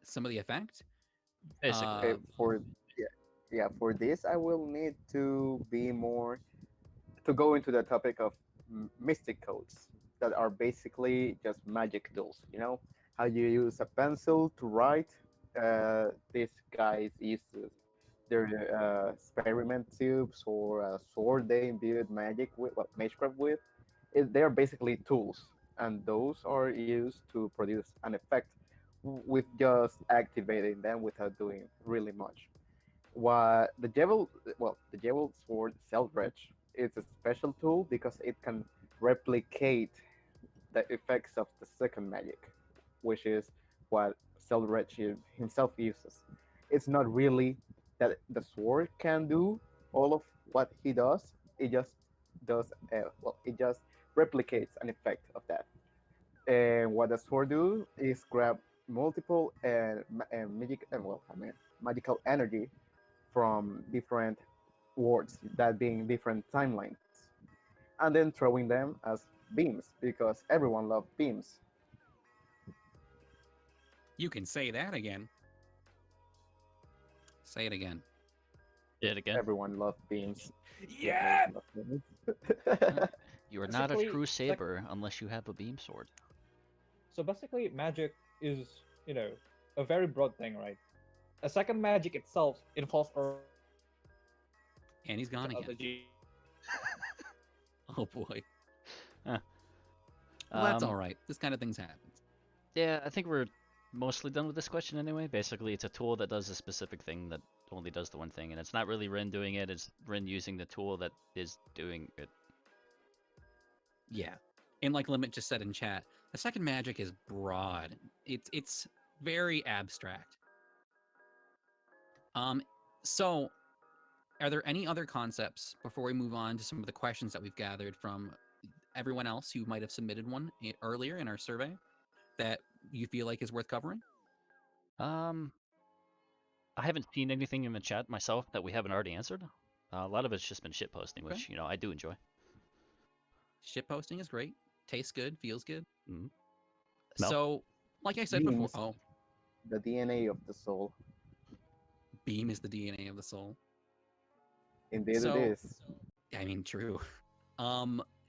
some of the effect. basically. For yeah, yeah, for this, I will need to be more to go into the topic of mystic codes that are basically just magic tools. You know how you use a pencil to write. These guys used to their experiment tubes or a sword they imbued magic with, well, magecraft with. They are basically tools, and those are used to produce an effect with just activating them without doing really much. What the Jewel, well, the Jewel Sword Self-Retch is a special tool because it can replicate the effects of the second magic, which is what Self-Retch himself uses. It's not really that the sword can do all of what he does. It just it just replicates an effect of that. And what the sword do is grab multiple and magic, magical energy from different worlds, that being different timelines, and then throwing them as beams because everyone loves beams. You can say that again. Say it again. Say it again. Everyone loves beams. Yeah, Yeah. everyone loves beams. You are not a Basically, true it's like saber unless you have a beam sword. so basically magic is, you know, a very broad thing, right? A second magic itself involves a range of And he's gone again. strategy. Oh boy. Huh. Well, that's all Um, right. This kind of things happen. yeah, I think we're mostly done with this question anyway. Basically, it's a tool that does a specific thing that only does the one thing, and it's not really Rin doing it. It's Rin using the tool that is doing it. Yeah. And like Limit just said in chat, the second magic is broad. It's very abstract. Um, so are there any other concepts before we move on to some of the questions that we've gathered from everyone else who might have submitted one earlier in our survey that you feel like is worth covering? Um, I haven't seen anything in the chat myself that we haven't already answered. A lot of it's just been shit posting, Okay. which I do enjoy. Shit posting is great. Tastes good, feels good. Mhm. Mel? So, like I said before, Beams, oh, the DNA of the soul. beam is the DNA of the soul. Indeed, it So, is. I mean, true.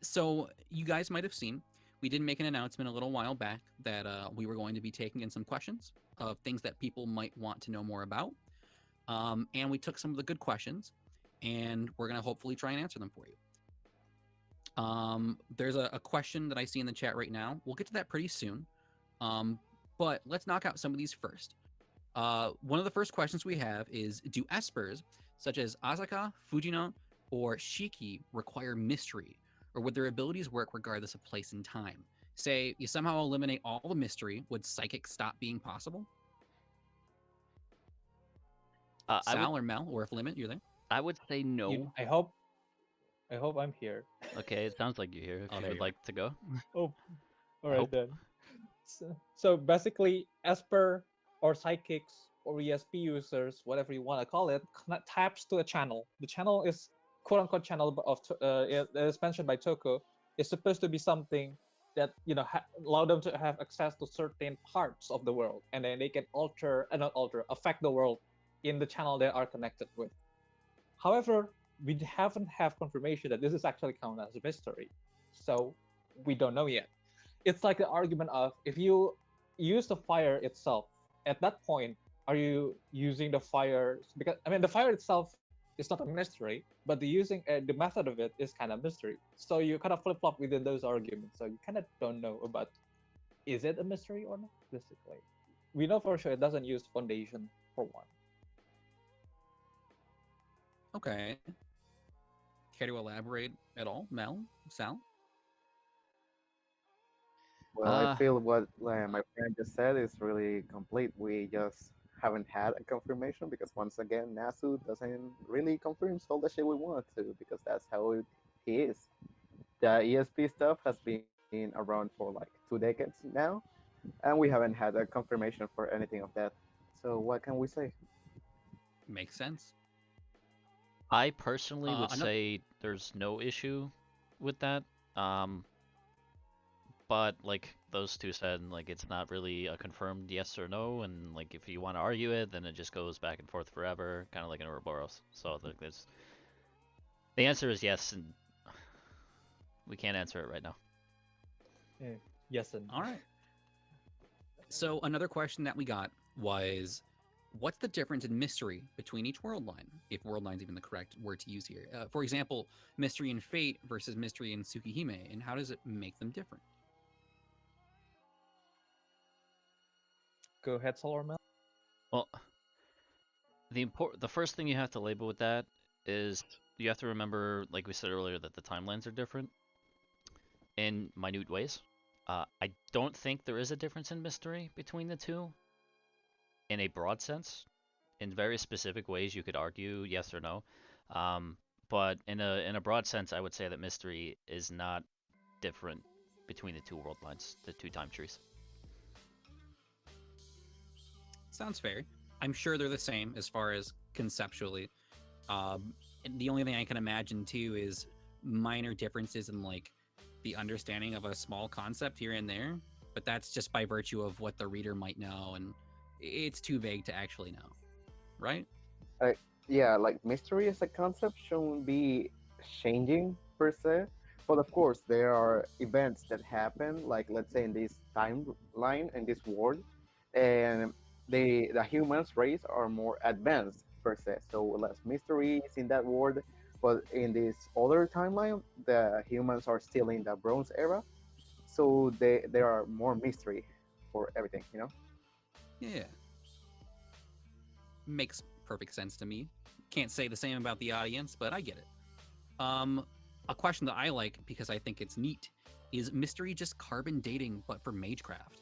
So you guys might have seen we did make an announcement a little while back that we were going to be taking in some questions of things that people might want to know more about. And we took some of the good questions, and we're gonna hopefully try and answer them for you. There's a question that I see in the chat right now. We'll get to that pretty soon. But let's knock out some of these first. One of the first questions we have is: do espers such as Asaka, Fujino, or Shiki require mystery, or would their abilities work regardless of place and time? Say you somehow eliminate all the mystery, would psychic stop being possible? I would Sal or Mel, or if Limit, you're there. I would say You, no. I hope I'm here. Okay, it sounds like you're here. If Oh, you there would you are. like to go, Oh, all I right hope. then. So basically, Esper or psychics or ESP users, whatever you want to call it, taps to a channel. The channel is quote unquote channel of that is mentioned by Toko. Is supposed to be something that allow them to have access to certain parts of the world, and then they can not alter, affect the world in the channel they are connected with. However, we haven't have confirmation that this is actually counted as a mystery, so we don't know yet. It's like the argument of if you use the fire itself, at that point, are you using the fire? Because I mean, the fire itself is not a mystery, but the method of it is kind of mystery. So you kind of flip flop within those arguments. So you kind of don't know about is it a mystery or not. Basically, we know for sure it doesn't use foundation for one. Okay. Care to elaborate at all, Mel, Sal? Well, I Uh, feel what my friend just said is really complete. We just haven't had a confirmation because once again, Nasu doesn't really confirm all the shit we want to because that's how he is. The ESP stuff has been around for like 2 decades now, and we haven't had a confirmation for anything of that. So what can we say? Makes sense. I personally would Another. say there's no issue with that. Um, but like those two said, like it's not really a confirmed yes or no, and like if you want to argue it, then it just goes back and forth forever, kind of like in Ouroboros. So like, the answer is yes, and we can't answer it right now. Eh, yes, and All right. So another question that we got was, what's the difference in mystery between each world line, if world line's even the correct word to use here? For example, mystery in Fate versus mystery in Tsukihime, and how does it make them different? go ahead, Solar Mel. Well, the first thing you have to label with that is you have to remember, like we said earlier, that the timelines are different in minute ways. I don't think there is a difference in mystery between the two in a broad sense. In very specific ways, you could argue yes or no. Um, but in a broad sense, I would say that mystery is not different between the two world lines, the two time trees. Sounds fair. I'm sure they're the same as far as conceptually. And the only thing I can imagine too is minor differences in like the understanding of a small concept here and there, but that's just by virtue of what the reader might know, and it's too vague to actually know, right? Like, yeah, like mystery as a concept shouldn't be changing per se, but of course there are events that happen, like let's say in this timeline in this world, and the humans race are more advanced per se, so less mysteries in that world. But in this other timeline, the humans are still in the Bronze era, so there are more mystery for everything, you know. Yeah, makes perfect sense to me. Can't say the same about the audience, but I get it. Um, a question that I like because I think it's neat is mystery just carbon dating but for magecraft?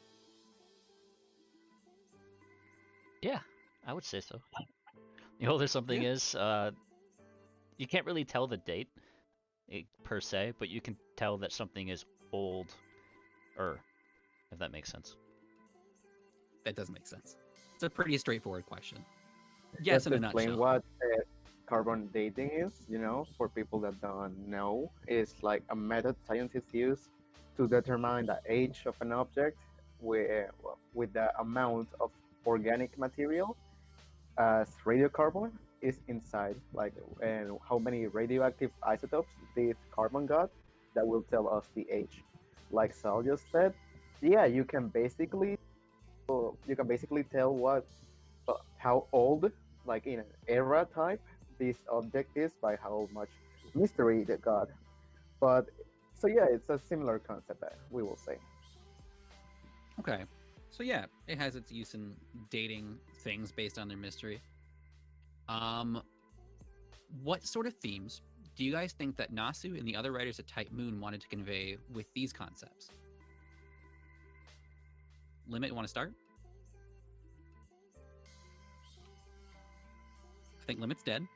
Yeah, I would say so. The older something Yeah, is, you can't really tell the date per se, but you can tell that something is old, if that makes sense. that does make sense. It's a pretty straightforward question. Yes, Just in to a explain nutshell. what carbon dating is, for people that don't know, it's like a method scientists use to determine the age of an object with the amount of organic material as radiocarbon is inside, like, and how many radioactive isotopes this carbon got, that will tell us the age. Like Sal just said, yeah, you can basically tell how old, like in an era type, this object is by how much mystery they got. But so yeah, it's a similar concept, we will say. Okay. So yeah, it has its use in dating things based on their mystery. Um, what sort of themes do you guys think that Nasu and the other writers at Type Moon wanted to convey with these concepts? Limit, you want to start? I think Limit's dead.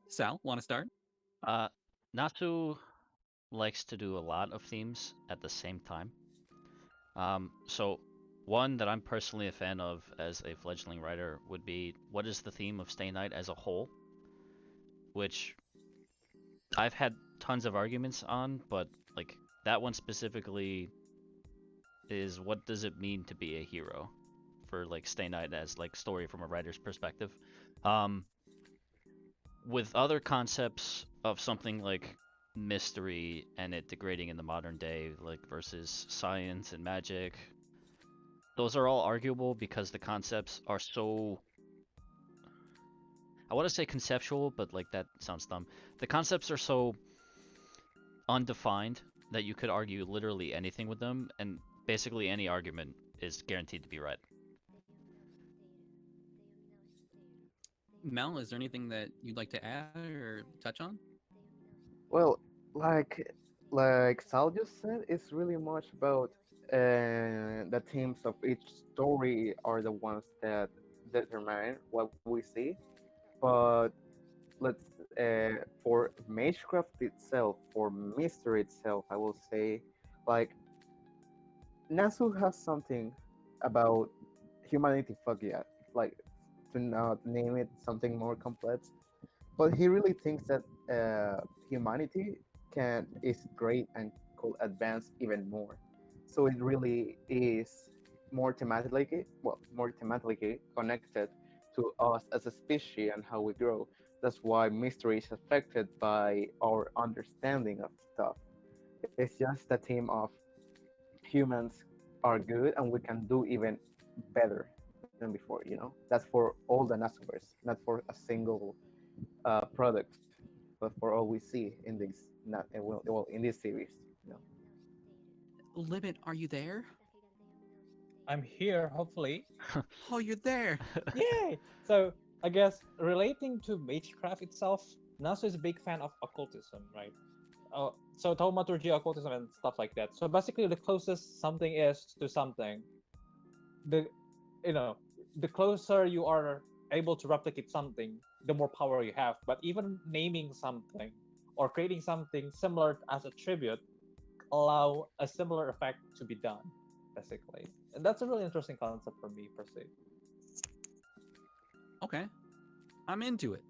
Sal, want to start? Uh, Natsu likes to do a lot of themes at the same time. So one that I'm personally a fan of as a fledgling writer would be what is the theme of Stay Night as a whole, which I've had tons of arguments on, but like that one specifically is what does it mean to be a hero for like Stay Night as like story from a writer's perspective. Um, with other concepts of something like mystery and it degrading in the modern day, like versus science and magic, those are all arguable because the concepts are so, I want to say conceptual, but like that sounds dumb. The concepts are so undefined that you could argue literally anything with them, and basically any argument is guaranteed to be right. Mel, is there anything that you'd like to add or touch on? Well, like Sal just said, it's really much about the themes of each story are the ones that determine what we see. But let's for Magecraft itself, for Mystery itself, I will say, like Nasu has something about humanity. Fuck yeah, like to not name it something more complex, but he really thinks that humanity can is great and could advance even more. So it really is more thematically connected to us as a species and how we grow. That's why mystery is affected by our understanding of stuff. It's just a theme of humans are good and we can do even better than before. That's for all the Nasuverse, not for a single product, but for all we see in this not well in this series. You know. Limit, are you there? I'm here, hopefully. Oh, you're there. Yay! So I guess relating to magecraft itself, Nasu is a big fan of occultism, right? So thaumaturgy, occultism, and stuff like that. So basically, the closest something is to something, the you know, the closer you are able to replicate something, the more power you have. But even naming something or creating something similar as a tribute allow a similar effect to be done, basically. And that's a really interesting concept for me, per se. Okay, I'm into it.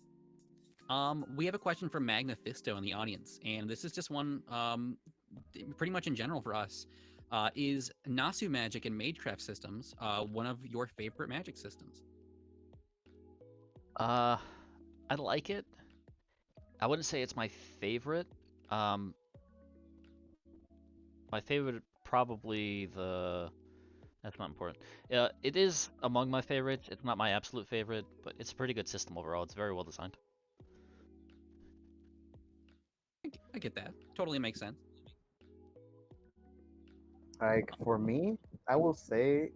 We have a question from Magnifisto in the audience, and this is just one, pretty much in general for us. Is Nasu Magic and Magecraft systems one of your favorite Magic systems? Uh, I like it. I wouldn't say it's my favorite. Um, my favorite probably the. That's not important. It is among my favorites. It's not my absolute favorite, but it's a pretty good system overall. It's very well designed. I get that. Totally makes sense. Like for me, I will say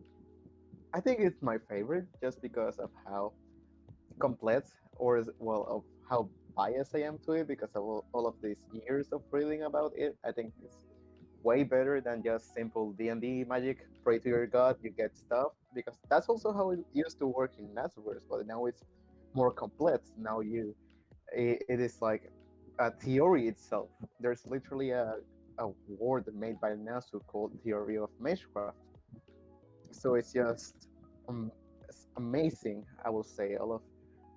I think it's my favorite just because of how complex of how biased I am to it because of all of these years of reading about it. I think it's way better than just simple D&D magic. Pray to your god, you get stuff because that's also how it used to work in Nasuverse, but now it's more complex. Now it is like a theory itself. There's literally a word made by Nasu called theory of Magecraft. So it's just it's amazing. I will say all of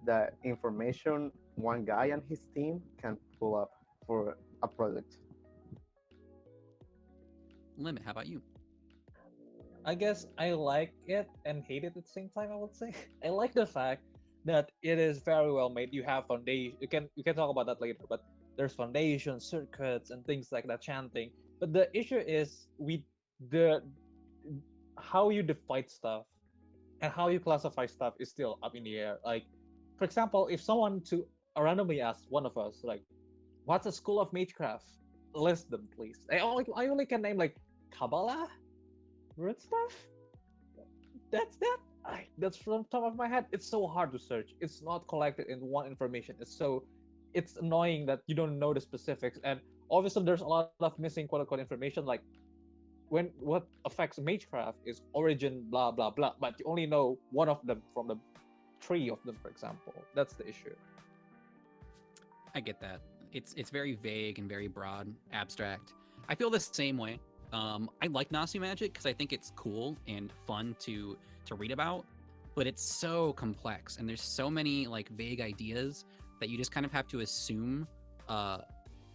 the information one guy and his team can pull up for a product. Limit, how about you? I guess I like it and hate it at the same time. I would say I like the fact that it is very well made. You have foundation. You can talk about that later, but there's foundation circuits and things like that chanting. But the issue is the how you define stuff and how you classify stuff is still up in the air. Like, for example, if someone to randomly ask one of us, like, "What's a school of magecraft?" List them, please. I only can name like Kabbalah, root stuff. That's from top of my head. It's so hard to search. It's not collected in one information. It's annoying that you don't know the specifics. And obviously, there's a lot of missing quote unquote information. Like what affects magecraft is origin, blah blah blah. But you only know one of them from the three of them, for example. That's the issue. I get that. It's very vague and very broad, abstract. I feel the same way. I like Nasu Magic because I think it's cool and fun to read about, but it's so complex and there's so many like vague ideas that you just kind of have to assume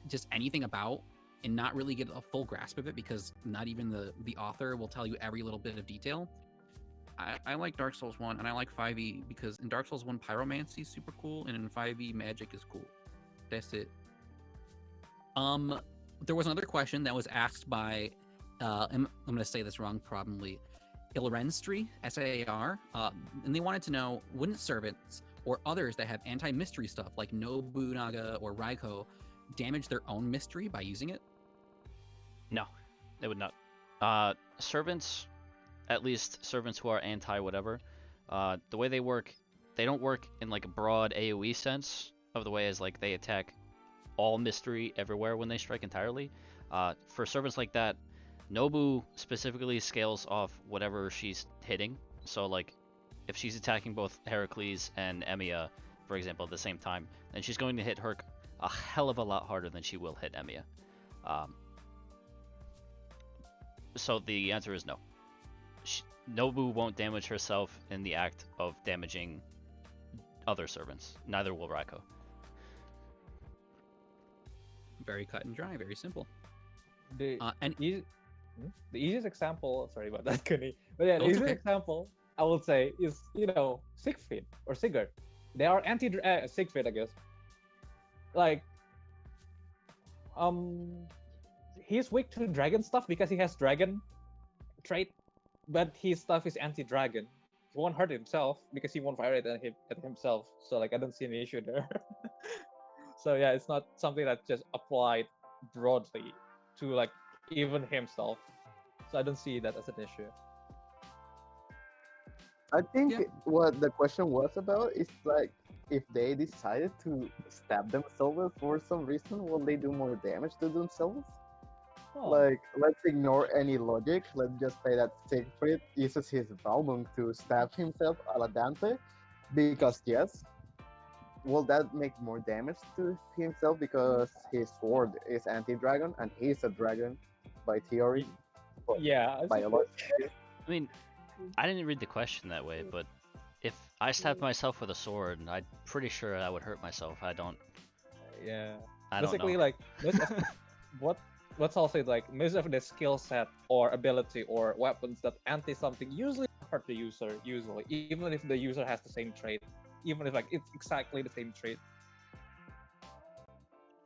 just anything about and not really get a full grasp of it because not even the author will tell you every little bit of detail. I like Dark Souls 1 and I like 5e because in Dark Souls 1 pyromancy is super cool and in 5e magic is cool. That's it. There was another question that was asked by I'm going to say this wrong probably, Ilrenstri, SAR, and they wanted to know, wouldn't servants or others that have anti-mystery stuff like Nobunaga or Raiko damage their own mystery by using it? No, they would not. Servants, at least servants who are anti whatever, the way they work, they don't work in like a broad AoE sense of the way as like they attack all mystery everywhere when they strike entirely. For servants like that, Nobu specifically scales off whatever she's hitting. So like, if she's attacking both Heracles and Emiya, for example, at the same time, then she's going to hit Herc a hell of a lot harder than she will hit Emiya. So the answer is no. Nobu won't damage herself in the act of damaging other servants. Neither will Raiko. Very cut and dry, very simple. The And the easiest example, sorry about that, Kuni, but yeah, the Oh, it's easiest okay. example I would say is Siegfried or Sigurd. They are anti Siegfried, I guess. Like, he's weak to dragon stuff because he has dragon trait, but his stuff is anti-dragon. He won't hurt himself because he won't fire it at himself. So like, I don't see an issue there. So yeah, it's not something that just applied broadly to like even himself. So I don't see that as an issue. I think Yeah. what the question was about is like if they decided to stab themselves for some reason, will they do more damage to themselves? Oh, Like, let's ignore any logic. Let's just say that Siegfried uses his Valmung to stab himself a la Dante, because yes, will that make more damage to himself because his sword is anti-dragon and he's a dragon by theory, but yeah. I biology. I mean, I didn't read the question that way, but if I stabbed myself with a sword, I'm pretty sure I would hurt myself. Yeah. I don't Basically, know. like most of what what's also like most of the skill set or ability or weapons that anti something usually hurt the user. Usually, even if the user has the same trait, even if like it's exactly the same trait.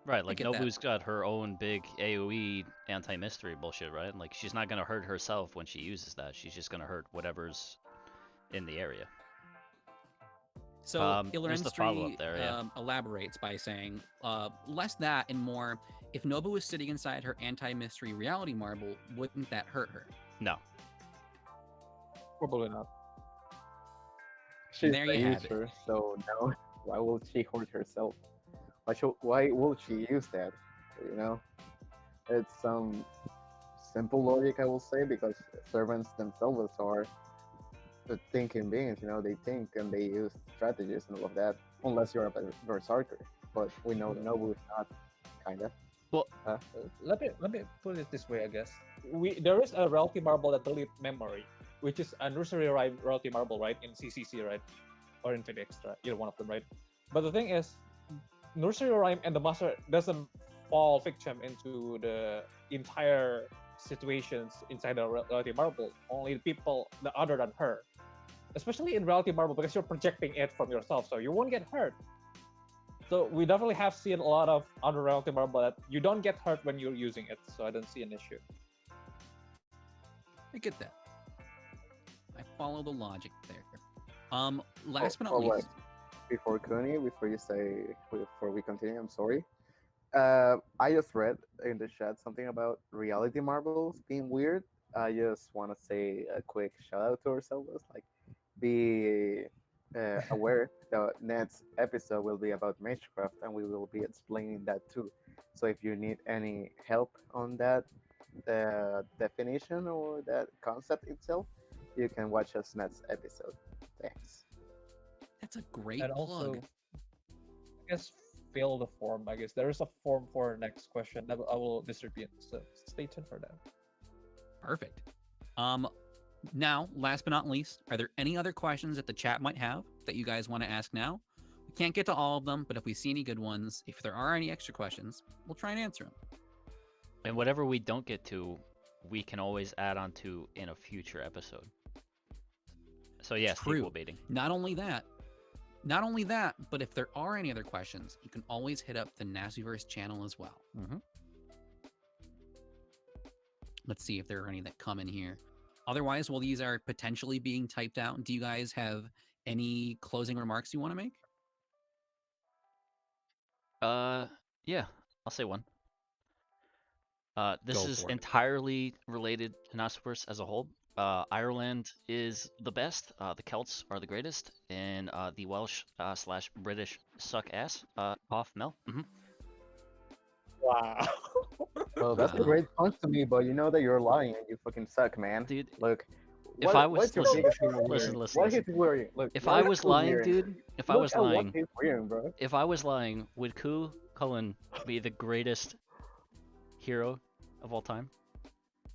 Right, like get that. Nobu's got her own big AoE anti-mystery bullshit, right? Like she's not gonna hurt herself when she uses that. She's just gonna hurt whatever's in the area. So There's the follow-up there, yeah. elaborates by saying, less that and more, if Nobu was sitting inside her anti-mystery reality marble, wouldn't that hurt her? No. Probably not. She's There the you have it. user, so no. Why will she hurt herself? Why will she use that? You know, it's some simple logic, I will say, because servants themselves are the thinking beings. You know, they think and they use strategies and all of that. Unless you're a berserker, but we know Nobu is not, kinda. Well, Let me put it this way, I guess. There is a reality marble that delete memory, which is a nursery rhyme reality marble, right? In CCC, right? Or in Infinite Extra, either one of them, right? But the thing is, nursery rhyme and the master doesn't fall victim into the entire situations inside the reality marble. Only the people that other than her, especially in reality marble, because you're projecting it from yourself, so you won't get hurt. So we definitely have seen a lot of other reality marble that you don't get hurt when you're using it. So I don't see an issue. I get that. I follow the logic there. Last but not Oh, wait. least, Before Kuni, before we continue, I'm sorry. I just read in the chat something about reality marbles being weird. I just want to say a quick shout out to ourselves. Like, be aware that next episode will be about Magecraft, and we will be explaining that too. So if you need any help on that definition or that concept itself, you can watch us next episode. Thanks. that's a great And plug. also, I guess fill the form. I guess there is a form for next question that I will distribute. So stay tuned for that. Perfect. Now, last but not least, are there any other questions that the chat might have that you guys want to ask now? We can't get to all of them, but if we see any good ones, if there are any extra questions, we'll try and answer them. And whatever we don't get to, we can always add on to in a future episode. So yeah, True. sequel baiting. Not only that, but if there are any other questions, you can always hit up the Nasuverse channel as well. Mm-hmm. Let's see if there are any that come in here. Otherwise, while these are potentially being typed out, do you guys have any closing remarks you want to make? Yeah, I'll say one. This Go is for it. entirely related to Nasuverse as a whole. Ireland is the best, the Celts are the greatest, and the Welsh / British suck ass. Off Mel. Mm-hmm. Wow. Well, that's a Wow. great punch to me, but you know that you're lying and you fucking suck, man. Dude, Look, if I was what's your listen, biggest hero listen, wearing? listen, What listen. he's wearing? Look, If what I is was Ku lying, wearing? dude, if I Look was at what lying, he's wearing, bro. if I was lying, would Ku Cullen be the greatest hero of all time?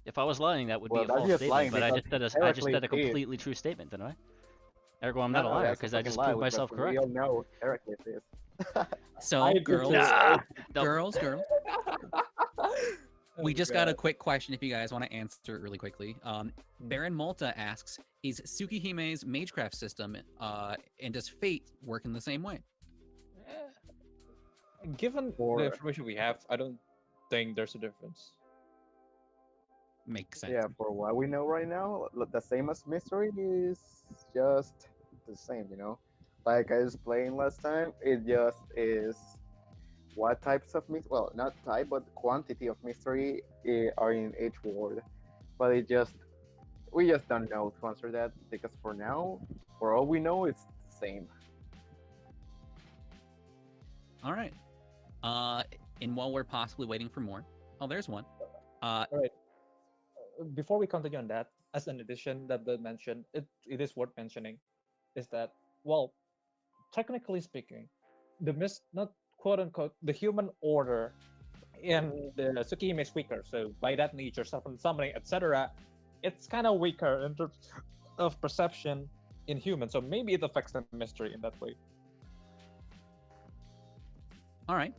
If I was lying, that would be Well, a that's false just statement. lying But because I just Heracles said a is. completely true statement, didn't I? Ergo, I'm not a No, liar that's a because I fucking just lie. proved myself But we correct. all know Heracles is. So, I do girls, too. Ah, nope. girls, Oh we just got a God. quick question if you guys want to answer it really quickly. Hmm. Baron Malta asks, is Tsukihime's Magecraft system and does Fate work in the same way? Given the For information we have, I don't think there's a difference. Makes sense. yeah, for what we know right now, the same as mystery is just the same. You know, like I was playing last time, it just is what types of mystery. Well, not type, but quantity of mystery are in each word. But it just we just don't know to answer that because for now, for all we know, it's the same. All right. And while we're possibly waiting for more, oh, there's one. All right. Before we continue on that, as an addition that they mentioned, it is worth mentioning is that, well, technically speaking, not quote unquote the human order in the Tsukihime is weaker. So by that nature, summoning, etc., it's kind of weaker in terms of perception in humans. So maybe it affects the mystery in that way. All right.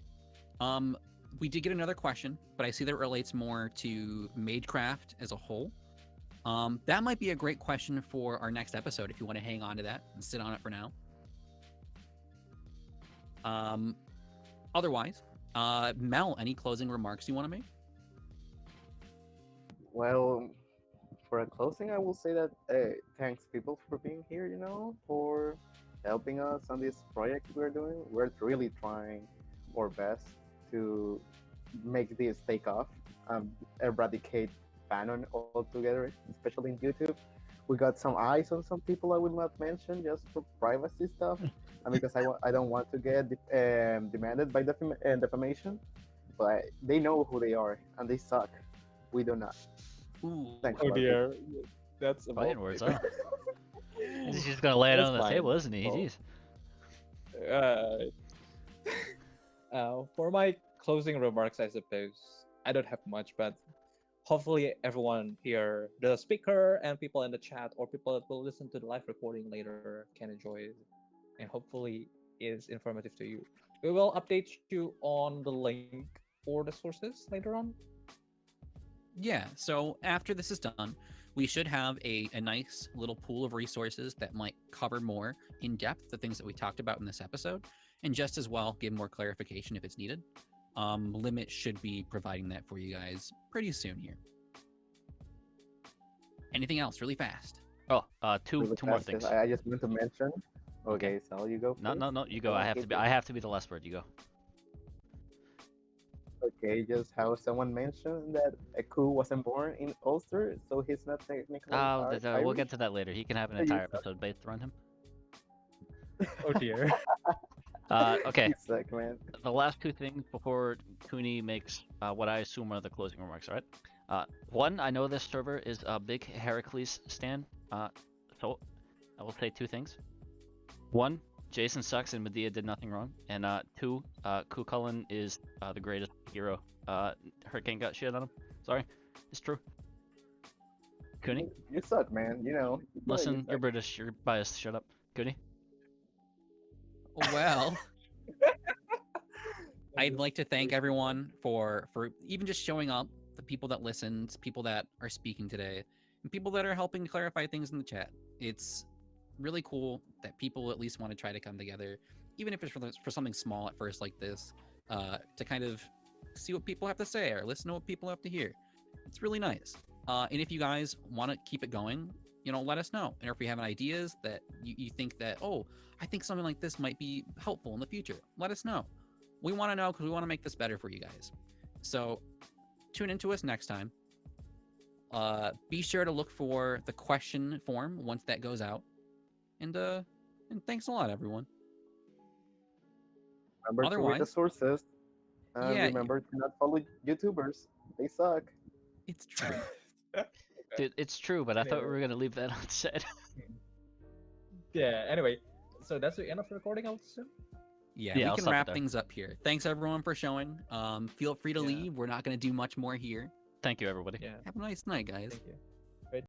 We did get another question, but I see that it relates more to Magecraft as a whole. That might be a great question for our next episode if you want to hang on to that and sit on it for now. Otherwise, Mel, any closing remarks you want to make? Well, for a closing, I will say that thanks people for being here. You know, for helping us on this project we're doing. We're really trying our best to make this take off, eradicate fanon altogether, especially in YouTube. We got some eyes on some people I will not mention just for privacy stuff, and because I don't want to get demanded by defamation. But they know who they are, and they suck. We do not. Ooh. Thanks Oh a lot, people. dear, that's about Fighting words, huh? He's just gonna lay it That's on the fine. table, isn't he? Well, Jeez. For my closing remarks, I suppose I don't have much, but hopefully everyone here, the speaker and people in the chat or people that will listen to the live recording later, can enjoy it, and hopefully is informative to you. We will update you on the link or the sources later on. Yeah, so after this is done, we should have a nice little pool of resources that might cover more in depth the things that we talked about in this episode, and just as well give more clarification if it's needed. Limit should be providing that for you guys pretty soon here. Anything else, really fast? Oh, two Really two more fast, things. I just want to mention. Okay. Okay, Sal, you go No, first. no, no. You go. Come I on, have to hit be. it. I have to be the last word. You go. Okay, just how someone mentioned that Aku wasn't born in Ulster, so he's not technically We'll Irish. get to that later. He can have an So you entire episode based around him. Oh dear. Okay. You suck, man. The last two things before Kuni makes what I assume are the closing remarks. All right. One, I know this server is a big Heracles stan. So I will say two things. One, Jason sucks and Medea did nothing wrong. And two, Ku Cullen is the greatest hero. Hurricane got shit on him. Sorry, it's true. Kuni, You suck, man. You know. listen, You you're suck. British. You're biased. Shut up. Kuni. Well, I'd like to thank everyone for even just showing up, the people that listened, people that are speaking today, and people that are helping to clarify things in the chat. It's really cool that people at least want to try to come together, even if it's for something small at first like this, to kind of see what people have to say or listen to what people have to hear. It's really nice. And if you guys want to keep it going, let us know. And if you have ideas that you think that, oh, I think something like this might be helpful in the future, let us know. We want to know because we want to make this better for you guys. So tune into us next time. Be sure to look for the question form once that goes out. And thanks a lot, everyone. Remember to read the Otherwise, sources, and yeah, remember to not follow YouTubers. They suck. It's true. Dude, it's true, but I thought we Anyway. were gonna leave that unsaid. Yeah. Anyway, so that's the end of the recording, I would assume. Yeah, Yeah, we I'll can stop it wrap there. things up here. Thanks everyone for showing. Feel free to Yeah. leave. We're not going to do much more here. Thank you, everybody. Yeah. Have a nice night, guys. Thank you.